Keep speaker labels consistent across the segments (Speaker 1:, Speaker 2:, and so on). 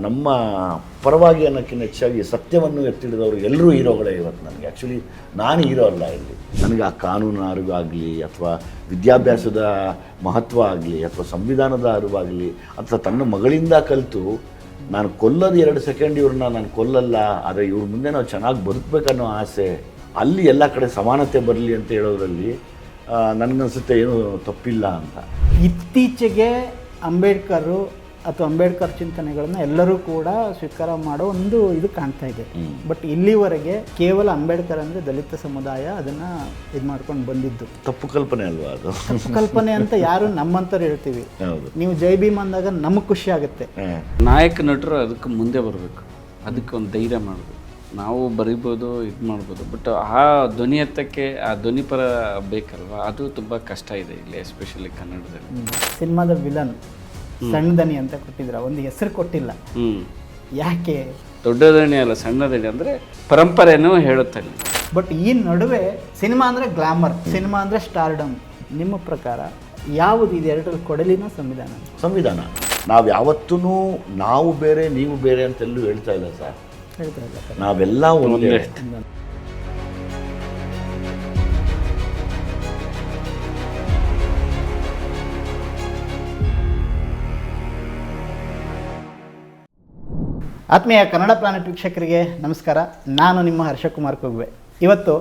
Speaker 1: ನಮ್ಮ ಪರವಾಗಿ ಅನ್ನೋಕ್ಕಿಂತ ಹೆಚ್ಚಾಗಿ ಸತ್ಯವನ್ನು ಎತ್ತಿಡಿದವರು ಎಲ್ಲರೂ ಹೀರೋಗಳೇ ಇವತ್ತು ನನಗೆ. ಆ್ಯಕ್ಚುಲಿ ನಾನು ಹೀರೋ ಅಲ್ಲ ಇಲ್ಲಿ. ನನಗೆ ಆ ಕಾನೂನು ಅರಿವು ಆಗಲಿ ಅಥವಾ ವಿದ್ಯಾಭ್ಯಾಸದ ಮಹತ್ವ ಆಗಲಿ ಅಥವಾ ಸಂವಿಧಾನದ ಅರಿವಾಗಲಿ ಅಥವಾ ತನ್ನ ಮಗಳಿಂದ ಕಲಿತು ನಾನು ಕೊಲ್ಲೋದು 2 ಸೆಕೆಂಡ್ ಇವ್ರನ್ನ ನಾನು ಕೊಲ್ಲಲ್ಲ, ಆದರೆ ಇವ್ರ ಮುಂದೆ ನಾವು ಚೆನ್ನಾಗಿ ಬದುಕಬೇಕನ್ನೋ ಆಸೆ, ಅಲ್ಲಿ ಎಲ್ಲ ಕಡೆ ಸಮಾನತೆ ಬರಲಿ ಅಂತ ಹೇಳೋದ್ರಲ್ಲಿ ನನಗನ್ಸುತ್ತೆ ಏನೂ ತಪ್ಪಿಲ್ಲ ಅಂತ.
Speaker 2: ಇತ್ತೀಚೆಗೆ ಅಂಬೇಡ್ಕರು ಅಥವಾ ಅಂಬೇಡ್ಕರ್ ಚಿಂತನೆಗಳನ್ನು ಎಲ್ಲರೂ ಕೂಡ ಸ್ವೀಕಾರ ಮಾಡೋ ಒಂದು ಇದು ಕಾಣ್ತಾ ಇದೆ. ಬಟ್ ಇಲ್ಲಿವರೆಗೆ ಕೇವಲ ಅಂಬೇಡ್ಕರ್ ಅಂದರೆ ದಲಿತ ಸಮುದಾಯ ಅದನ್ನು ಇದು ಮಾಡ್ಕೊಂಡು ಬಂದಿದ್ದು
Speaker 1: ತಪ್ಪು ಕಲ್ಪನೆ ಅಲ್ವಾ ಅದು?
Speaker 2: ತಪ್ಪು ಕಲ್ಪನೆ ಅಂತ ಯಾರು ನಮ್ಮಂತವ್ರು ಹೇಳ್ತೀವಿ. ನೀವು ಜೈ ಭೀಮ್ ಅಂದಾಗ ನಮಗೆ ಖುಷಿ ಆಗುತ್ತೆ.
Speaker 3: ನಾಯಕ ನಟರು ಅದಕ್ಕೆ ಮುಂದೆ ಬರಬೇಕು, ಅದಕ್ಕೆ ಒಂದು ಧೈರ್ಯ ಮಾಡಬೇಕು. ನಾವು ಬರಿಬೋದು, ಇದು ಮಾಡ್ಬೋದು, ಬಟ್ ಆ ಧ್ವನಿ ಎತ್ತಕ್ಕೆ ಆ ಧ್ವನಿ ಪರ ಬೇಕಲ್ವ, ಅದು ತುಂಬ ಕಷ್ಟ ಇದೆ ಇಲ್ಲಿ, ಎಸ್ಪೆಷಲಿ ಕನ್ನಡದಲ್ಲಿ.
Speaker 2: ಸಿನಿಮಾದ ವಿಲನ್ ಸಣ್ಣ ದನಿ ಅಂತ ಕೊಟ್ಟಿದ್ರ, ಒಂದು ಹೆಸರು ಕೊಟ್ಟಿಲ್ಲ, ಯಾಕೆ?
Speaker 3: ದೊಡ್ಡ ದಣಿ ಅಲ್ಲ, ಸಣ್ಣ ದಣಿ ಅಂದರೆ ಪರಂಪರೆನೂ ಹೇಳುತ್ತೆ.
Speaker 2: ಬಟ್ ಈ ನಡುವೆ ಸಿನಿಮಾ ಅಂದರೆ ಗ್ಲಾಮರ್, ಸಿನಿಮಾ ಅಂದರೆ ಸ್ಟಾರ್ಡಮ್. ನಿಮ್ಮ ಪ್ರಕಾರ ಯಾವುದು ಇದು ಎರಡರಲ್ಲಿ ಕೊಡಲಿನ ಸಂವಿಧಾನ?
Speaker 1: ಸಂವಿಧಾನ. ನಾವು ಯಾವತ್ತೂ ನಾವು ಬೇರೆ ನೀವು ಬೇರೆ ಅಂತೆಲ್ಲೂ ಹೇಳ್ತಾ ಇಲ್ಲ ಸರ್,
Speaker 2: ಹೇಳ್ತಾ ಇಲ್ಲ.
Speaker 1: ನಾವೆಲ್ಲ ಒಂದೇ.
Speaker 2: ಆತ್ಮೀಯ ಕನ್ನಡ ಪ್ಲಾನೆಟ್ ವೀಕ್ಷಕರಿಗೆ ನಮಸ್ಕಾರ. ನಾನು ನಿಮ್ಮ ಹರ್ಷಕುಮಾರ್ ಕೊಗ್ವೆ. ಇವತ್ತು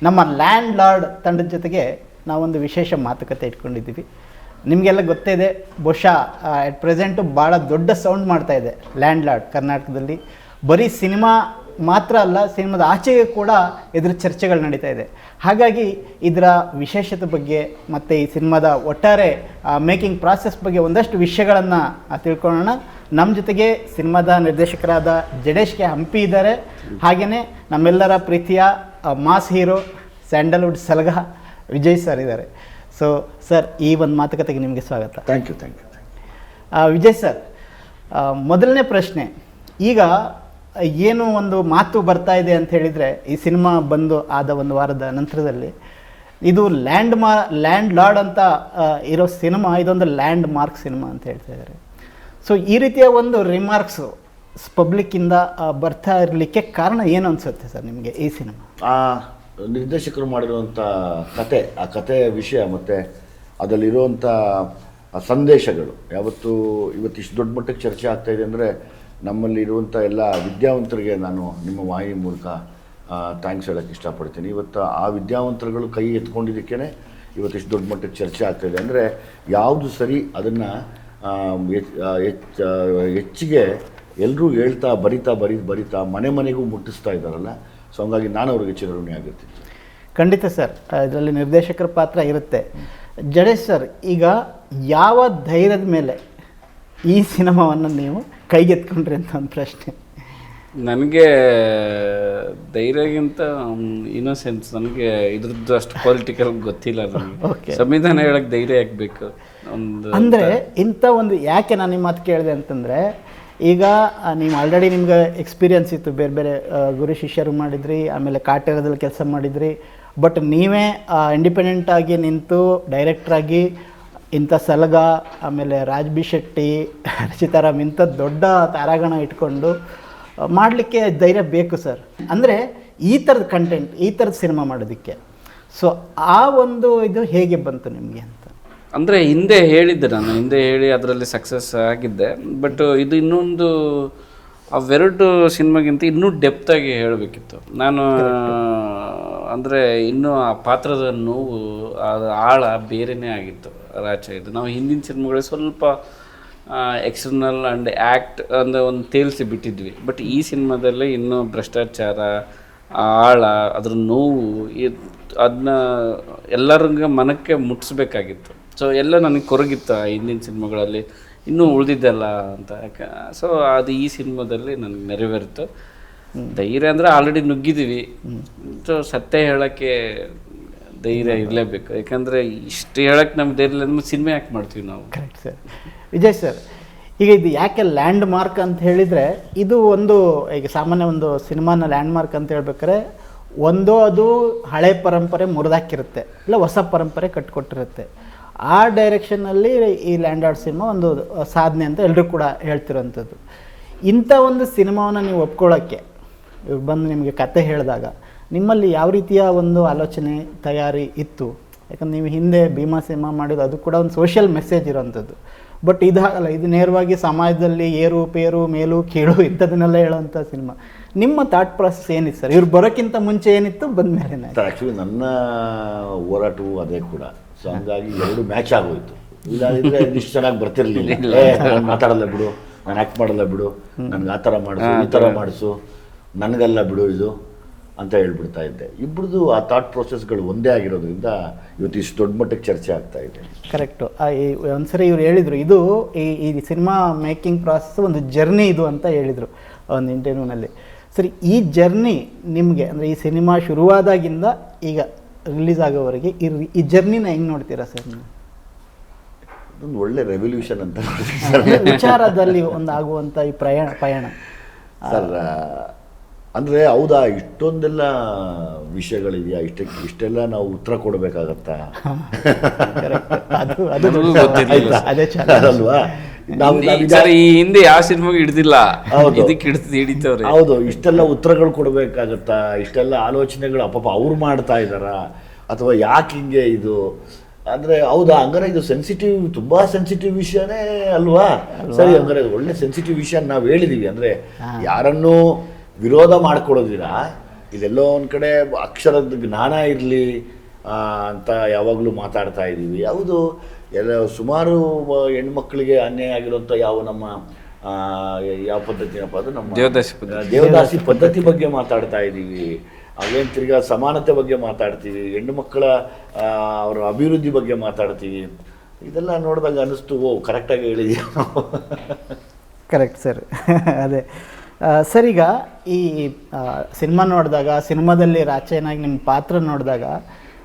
Speaker 2: ನಮ್ಮ ಲ್ಯಾಂಡ್ ಲಾರ್ಡ್ ತಂಡದ ಜೊತೆಗೆ ನಾವೊಂದು ವಿಶೇಷ ಮಾತುಕತೆ ಇಟ್ಕೊಂಡಿದ್ದೀವಿ. ನಿಮಗೆಲ್ಲ ಗೊತ್ತೇ ಇದೆ, ಬಹುಶಃ ಎಟ್ ಪ್ರೆಸೆಂಟು ಭಾಳ ದೊಡ್ಡ ಸೌಂಡ್ ಮಾಡ್ತಾ ಇದೆ ಲ್ಯಾಂಡ್ ಲಾರ್ಡ್ ಕರ್ನಾಟಕದಲ್ಲಿ. ಬರೀ ಸಿನಿಮಾ ಮಾತ್ರ ಅಲ್ಲ, ಸಿನಿಮಾದ ಆಚೆಗೆ ಕೂಡ ಇದ್ರ ಚರ್ಚೆಗಳು ನಡೀತಾ ಇದೆ. ಹಾಗಾಗಿ ಇದರ ವಿಶೇಷತೆ ಬಗ್ಗೆ ಮತ್ತು ಈ ಸಿನಿಮಾದ ಒಟ್ಟಾರೆ ಮೇಕಿಂಗ್ ಪ್ರಾಸೆಸ್ ಬಗ್ಗೆ ಒಂದಷ್ಟು ವಿಷಯಗಳನ್ನು ತಿಳ್ಕೊಳ್ಳೋಣ. ನಮ್ಮ ಜೊತೆಗೆ ಸಿನಿಮಾದ ನಿರ್ದೇಶಕರಾದ ಜಡೇಶ್ ಕೆ ಹಂಪಿ ಇದ್ದಾರೆ. ಹಾಗೆಯೇ ನಮ್ಮೆಲ್ಲರ ಪ್ರೀತಿಯ ಮಾಸ್ ಹೀರೋ ಸ್ಯಾಂಡಲ್ವುಡ್ ಸಲಗ ವಿಜಯ್ ಸರ್ ಇದ್ದಾರೆ. ಸೊ ಸರ್, ಈ ಒಂದು ಮಾತುಕತೆಗೆ ನಿಮಗೆ ಸ್ವಾಗತ.
Speaker 1: Thank you.
Speaker 2: ವಿಜಯ್ ಸರ್, ಮೊದಲನೇ ಪ್ರಶ್ನೆ, ಈಗ ಏನು ಒಂದು ಮಾತು ಬರ್ತಾ ಇದೆ ಅಂತ ಹೇಳಿದರೆ, ಈ ಸಿನಿಮಾ ಬಂದು ಆದ ಒಂದು ವಾರದ ನಂತರದಲ್ಲಿ ಇದು ಲ್ಯಾಂಡ್ ಲಾರ್ಡ್ ಅಂತ ಇರೋ ಸಿನಿಮಾ, ಇದೊಂದು ಲ್ಯಾಂಡ್ ಮಾರ್ಕ್ ಸಿನಿಮಾ ಅಂತ ಹೇಳ್ತಾ ಇದ್ದಾರೆ. ಸೊ ಈ ರೀತಿಯ ಒಂದು ರಿಮಾರ್ಕ್ಸು ಪಬ್ಲಿಕ್ಕಿಂದ ಬರ್ತಾ ಇರಲಿಕ್ಕೆ ಕಾರಣ ಏನು ಅನಿಸುತ್ತೆ ಸರ್ ನಿಮಗೆ ಈ ಸಿನಿಮಾ?
Speaker 1: ಆ ನಿರ್ದೇಶಕರು ಮಾಡಿರುವಂಥ ಕತೆ, ಆ ಕಥೆಯ ವಿಷಯ ಮತ್ತು ಅದರಲ್ಲಿರುವಂಥ ಸಂದೇಶಗಳು ಇವತ್ತು ಇಷ್ಟು ದೊಡ್ಡ ಮಟ್ಟಕ್ಕೆ ಚರ್ಚೆ ಆಗ್ತಾಯಿದೆ ಅಂದರೆ ನಮ್ಮಲ್ಲಿ ಇರುವಂಥ ಎಲ್ಲ ವಿದ್ಯಾವಂತರಿಗೆ ನಾನು ನಿಮ್ಮ ವಾಹಿನಿ ಮೂಲಕ ಥ್ಯಾಂಕ್ಸ್ ಹೇಳೋಕ್ಕೆ ಇಷ್ಟಪಡ್ತೀನಿ. ಇವತ್ತು ಆ ವಿದ್ಯಾವಂತರುಗಳು ಕೈ ಎತ್ಕೊಂಡಿದ್ದಕ್ಕೇ ಇವತ್ತಿಷ್ಟು ದೊಡ್ಡ ಮಟ್ಟಕ್ಕೆ ಚರ್ಚೆ ಆಗ್ತಾಯಿದೆ. ಅಂದರೆ ಯಾವುದು ಸರಿ ಅದನ್ನು ಹೆಚ್ಚಿಗೆ ಎಲ್ಲರೂ ಹೇಳ್ತಾ ಬರಿತಾ ಮನೆಗೂ ಮುಟ್ಟಿಸ್ತಾ ಇದ್ದಾರಲ್ಲ. ಸೊ ಹಂಗಾಗಿ ನಾನು ಅವ್ರಿಗೆ ಚಿರಋಣಿ ಆಗಿರ್ತೀನಿ.
Speaker 2: ಖಂಡಿತ ಸರ್, ಇದರಲ್ಲಿ ನಿರ್ದೇಶಕರ ಪಾತ್ರ ಇರುತ್ತೆ. ಜಡೇಶ್ ಸರ್, ಈಗ ಯಾವ ಧೈರ್ಯದ ಮೇಲೆ ಈ ಸಿನಿಮಾವನ್ನು ನೀವು ಕೈಗೆತ್ಕೊಂಡ್ರಿ ಅಂತ ಒಂದು ಪ್ರಶ್ನೆ.
Speaker 3: ನನಗೆ ಧೈರ್ಯಗಿಂತ ಇನ್ನೋಸೆನ್ಸ್. ನನಗೆ ಇದ್ರದ್ದು ಅಷ್ಟು ಪೊಲಿಟಿಕಲ್ ಗೊತ್ತಿಲ್ಲ ನನಗೆ. ಸಂವಿಧಾನ ಹೇಳಕ್ಕೆ ಧೈರ್ಯ ಯಾಕಬೇಕು ಒಂದು
Speaker 2: ಅಂದರೆ ಇಂಥ ಒಂದು ಯಾಕೆ ನಾನು ನಿಮ್ಮ ಮಾತು ಕೇಳಿದೆ ಅಂತಂದರೆ, ಈಗ ನೀವು ಆಲ್ರೆಡಿ ನಿಮ್ಗೆ ಎಕ್ಸ್ಪೀರಿಯನ್ಸ್ ಇತ್ತು, ಬೇರೆ ಬೇರೆ ಗುರು ಶಿಷ್ಯರು ಮಾಡಿದ್ರಿ, ಆಮೇಲೆ ಕಾಟೇರದಲ್ಲಿ ಕೆಲಸ ಮಾಡಿದ್ರಿ. ಬಟ್ ನೀವೇ ಇಂಡಿಪೆಂಡೆಂಟಾಗಿ ನಿಂತು ಡೈರೆಕ್ಟ್ರಾಗಿ ಇಂಥ ಸಲಗ, ಆಮೇಲೆ ರಾಜ್ ಬಿ ಶೆಟ್ಟಿ, ರಚಿತಾರಾಮ್, ಇಂಥ ದೊಡ್ಡ ತಾರಾಗಣ ಇಟ್ಕೊಂಡು ಮಾಡಲಿಕ್ಕೆ ಧೈರ್ಯ ಬೇಕು ಸರ್. ಅಂದರೆ ಈ ಥರದ ಕಂಟೆಂಟ್, ಈ ಥರದ ಸಿನಿಮಾ ಮಾಡೋದಕ್ಕೆ ಸೊ ಆ ಒಂದು ಇದು ಹೇಗೆ ಬಂತು ನಿಮಗೆ ಅಂತ?
Speaker 3: ಅಂದರೆ ಹಿಂದೆ ಹೇಳಿ ಅದರಲ್ಲಿ ಸಕ್ಸಸ್ ಆಗಿದ್ದೆ. ಬಟ್ ಇದು ಇನ್ನೊಂದು ಅವೆರಡು ಸಿನಿಮಾಗಿಂತ ಇನ್ನೂ ಡೆಪ್ತಾಗಿ ಹೇಳಬೇಕಿತ್ತು ನಾನು. ಅಂದರೆ ಇನ್ನೂ ಆ ಪಾತ್ರದ ನೋವು, ಆಳ ಬೇರೆಯೇ ಆಗಿತ್ತು ರಾಚ. ಇದು ನಾವು ಹಿಂದಿನ ಸಿನಿಮಾಗಳೇ ಸ್ವಲ್ಪ ಎಕ್ಸ್ಟರ್ನಲ್ ಆ್ಯಂಡ್ ಆ್ಯಕ್ಟ್ ಅಂದರೆ ಒಂದು ತೇಲ್ಸಿ ಬಿಟ್ಟಿದ್ವಿ. ಬಟ್ ಈ ಸಿನಿಮಾದಲ್ಲಿ ಇನ್ನೂ ಭ್ರಷ್ಟಾಚಾರ, ಆಳ, ಅದ್ರ ನೋವು, ಅದನ್ನ ಎಲ್ಲರಿಗೆ ಮನಕ್ಕೆ ಮುಟ್ಟಿಸ್ಬೇಕಾಗಿತ್ತು. ಸೊ ಎಲ್ಲ ನನಗೆ ಕೊರಗಿತ್ತು ಹಿಂದಿನ ಸಿನಿಮಾಗಳಲ್ಲಿ, ಇನ್ನೂ ಉಳಿದಿದ್ದಲ್ಲ ಅಂತ. ಸೊ ಅದು ಈ ಸಿನಿಮಾದಲ್ಲಿ ನನಗೆ ನೆರವೇರಿತು. ಧೈರ್ಯ ಅಂದರೆ ಆಲ್ರೆಡಿ ನುಗ್ಗಿದ್ದೀವಿ. ಸೊ ಸತ್ಯ ಹೇಳೋಕ್ಕೆ ಧೈರ್ಯ ಇರಲೇಬೇಕು. ಯಾಕಂದರೆ ಇಷ್ಟು ಹೇಳಕ್ಕೆ ನಮ್ಗೆ ಧೈರ್ಯ ಇಲ್ಲ ಅಂದ್ರೆ ಸಿನಿಮಾ ಯಾಕೆ ಮಾಡ್ತೀವಿ ನಾವು?
Speaker 2: Correct sir. ವಿಜಯ್ ಸರ್, ಈಗ ಇದು ಯಾಕೆ ಲ್ಯಾಂಡ್ ಮಾರ್ಕ್ ಅಂತ ಹೇಳಿದರೆ, ಇದು ಒಂದು ಈಗ ಸಾಮಾನ್ಯ ಒಂದು ಸಿನಿಮಾನ ಲ್ಯಾಂಡ್ ಮಾರ್ಕ್ ಅಂತ ಹೇಳ್ಬೇಕಾದ್ರೆ ಅದು ಹಳೆ ಪರಂಪರೆ ಮುರಿದಾಕಿರುತ್ತೆ, ಇಲ್ಲ ಹೊಸ ಪರಂಪರೆ ಕಟ್ಟಿಕೊಟ್ಟಿರುತ್ತೆ. ಆ ಡೈರೆಕ್ಷನ್ನಲ್ಲಿ ಈ ಲ್ಯಾಂಡ್ ಲಾರ್ಡ್ ಸಿನಿಮಾ ಒಂದು ಸಾಧನೆ ಅಂತ ಎಲ್ಲರೂ ಕೂಡ ಹೇಳ್ತಿರೋವಂಥದ್ದು. ಇಂಥ ಒಂದು ಸಿನಿಮಾವನ್ನು ನೀವು ಒಪ್ಕೊಳ್ಳೋಕ್ಕೆ ಇವ್ರು ಬಂದು ನಿಮಗೆ ಕತೆ ಹೇಳಿದಾಗ ನಿಮ್ಮಲ್ಲಿ ಯಾವ ರೀತಿಯ ಒಂದು ಆಲೋಚನೆ ತಯಾರಿ ಇತ್ತು? ಯಾಕಂದ್ರೆ ನೀವು ಹಿಂದೆ ಭೀಮಾ ಸಿನಿಮಾ ಮಾಡಿದ್ದು ಅದು ಕೂಡ ಒಂದು ಸೋಷಿಯಲ್ ಮೆಸೇಜ್ ಇರೋವಂಥದ್ದು. ಬಟ್ ಇದಾಗಲ್ಲ, ಇದು ನೇರವಾಗಿ ಸಮಾಜದಲ್ಲಿ ಏರು ಪೇರು ಮೇಲು ಕೀಳು ಇಂಥದನ್ನೆಲ್ಲ ಹೇಳೋವಂಥ ಸಿನಿಮಾ. ನಿಮ್ಮ ಥಾಟ್ ಪ್ರಾಸೆಸ್ ಏನಿತ್ತು ಸರ್? ಇವ್ರು ಬರೋಕ್ಕಿಂತ ಮುಂಚೆ ಏನಿತ್ತು, ಬಂದ ಮೇಲೆ?
Speaker 1: ಆ್ಯಕ್ಚುಲಿ ನನ್ನ ಹೋರಾಟವು ಅದೇ ಕೂಡ. ಸೊ ಹಂಗಾಗಿ ಎರಡು ಮ್ಯಾಚ್ ಆಗೋಯ್ತು. ಇಲ್ಲಾಂದ್ರೆ ಇಷ್ಟು ಚೆನ್ನಾಗಿ ಬರ್ತಿರ್ಲಿಲ್ಲ. ನಾನು ಮಾತಾಡಲ್ಲ ಬಿಡು, ನಾನು ಆ್ಯಕ್ಟ್ ಮಾಡಲ್ಲ ಬಿಡು, ನನಗೆ ಆ ಥರ ಮಾಡಿಸು, ಈ ಥರ ಮಾಡಿಸು, ನನಗಲ್ಲ ಬಿಡು ಇದು ಅಂತ ಹೇಳ್ಬಿಡ್ತಾ ಇದ್ದೆ. ಇಬ್ಬರದು ಆ ಥಾಟ್ ಪ್ರೊಸೆಸ್ಗಳು ಒಂದೇ ಆಗಿರೋದ್ರಿಂದ ಇವತ್ತು ಇಷ್ಟು ದೊಡ್ಡ ಮಟ್ಟಕ್ಕೆ ಚರ್ಚೆ ಆಗ್ತಾ ಇದೆ.
Speaker 2: ಕರೆಕ್ಟು. ಒಂದ್ಸರಿ ಇವ್ರು ಹೇಳಿದರು, ಇದು ಈ ಸಿನಿಮಾ ಮೇಕಿಂಗ್ ಪ್ರಾಸೆಸ್ ಒಂದು ಜರ್ನಿ ಇದು ಅಂತ ಹೇಳಿದರು ಒಂದು ಇಂಟರ್ವ್ಯೂನಲ್ಲಿ. ಸರಿ, ಈ ಜರ್ನಿ ನಿಮಗೆ ಅಂದರೆ ಈ ಸಿನಿಮಾ ಶುರುವಾದಾಗಿಂದ ಈಗ ರಿಲೀಸ್ ಆಗೋವರೆಗೆ ಈ ಜರ್ನಿನ ಹೆಂಗೆ ನೋಡ್ತೀರಾ ಸರ್ ನೀವು?
Speaker 1: ಅದೊಂದು ಒಳ್ಳೆ ರೆವಲ್ಯೂಷನ್ ಅಂತ
Speaker 2: ವಿಚಾರದಲ್ಲಿ ಒಂದು ಆಗುವಂಥ ಈ ಪಯಣ
Speaker 1: ಸರ್. ಅಂದರೆ ಹೌದಾ, ಇಷ್ಟೊಂದೆಲ್ಲ ವಿಷಯಗಳಿದೆಯಾ, ಇಷ್ಟೆಲ್ಲ ನಾವು ಉತ್ತರ ಕೊಡಬೇಕಾಗತ್ತಾ ಅಲ್ವಾ?
Speaker 3: ಈ ಹಿಂದೆ ಯಾವ ಸಿನಿಮಾಗೆ ಹಿಡ್ದಿಲ್ಲ, ಇದಕ್ಕೆ ಹಿಡಿತವ್ರೆ.
Speaker 1: ಹೌದು, ಇಷ್ಟೆಲ್ಲ ಉತ್ತರಗಳು ಕೊಡಬೇಕಾಗತ್ತಾ, ಇಷ್ಟೆಲ್ಲ ಆಲೋಚನೆಗಳು ಅಪ್ಪ ಅವ್ರು ಮಾಡ್ತಾ ಇದ್ದಾರಾ, ಅಥವಾ ಯಾಕೆ ಹಿಂಗೆ ಇದು ಅಂದರೆ ಹೌದಾ, ಹಂಗಾರೆ ಇದು ಸೆನ್ಸಿಟಿವ್, ತುಂಬ ಸೆನ್ಸಿಟಿವ್ ವಿಷಯನೇ ಅಲ್ವಾ? ಸರಿ, ಹಂಗಾರೆ ಒಳ್ಳೆ ಸೆನ್ಸಿಟಿವ್ ವಿಷಯ ನಾವು ಹೇಳಿದ್ದೀವಿ. ಅಂದರೆ ಯಾರನ್ನೂ ವಿರೋಧ ಮಾಡ್ಕೊಡೋದಿರ, ಇದೆಲ್ಲೋ ಒಂದು ಕಡೆ ಅಕ್ಷರದ ಜ್ಞಾನ ಇರಲಿ ಅಂತ ಯಾವಾಗಲೂ ಮಾತಾಡ್ತಾ ಇದ್ದೀವಿ. ಹೌದು, ಎಲ್ಲ ಸುಮಾರು ಹೆಣ್ಮಕ್ಳಿಗೆ ಅನ್ಯಾಯ ಆಗಿರೋಂಥ ನಮ್ಮ ಯಾವ ಪದ್ಧತಿನಪ್ಪ, ಅದು ನಮ್ಮ ದೇವದಾಸಿ ಪದ್ಧತಿ ಬಗ್ಗೆ ಮಾತಾಡ್ತಾ ಇದ್ದೀವಿ. ಅವೇನು ತಿರ್ಗಾ ಸಮಾನತೆ ಬಗ್ಗೆ ಮಾತಾಡ್ತೀವಿ, ಹೆಣ್ಣು ಮಕ್ಕಳ ಅವರ ಅಭಿವೃದ್ಧಿ ಬಗ್ಗೆ ಮಾತಾಡ್ತೀವಿ. ಇದೆಲ್ಲ ನೋಡಿದಾಗ ಅನ್ನಿಸ್ತು, ಓ ಕರೆಕ್ಟಾಗಿ ಹೇಳಿದೀವಿ ನಾವು.
Speaker 2: Correct sir. ಅದೇ ಸರ್, ಈಗ ಈ ಸಿನಿಮಾ ನೋಡಿದಾಗ, ಸಿನಿಮಾದಲ್ಲಿ ರಾಚೇನಾಗಿ ನಿಮ್ಮ ಪಾತ್ರ ನೋಡಿದಾಗ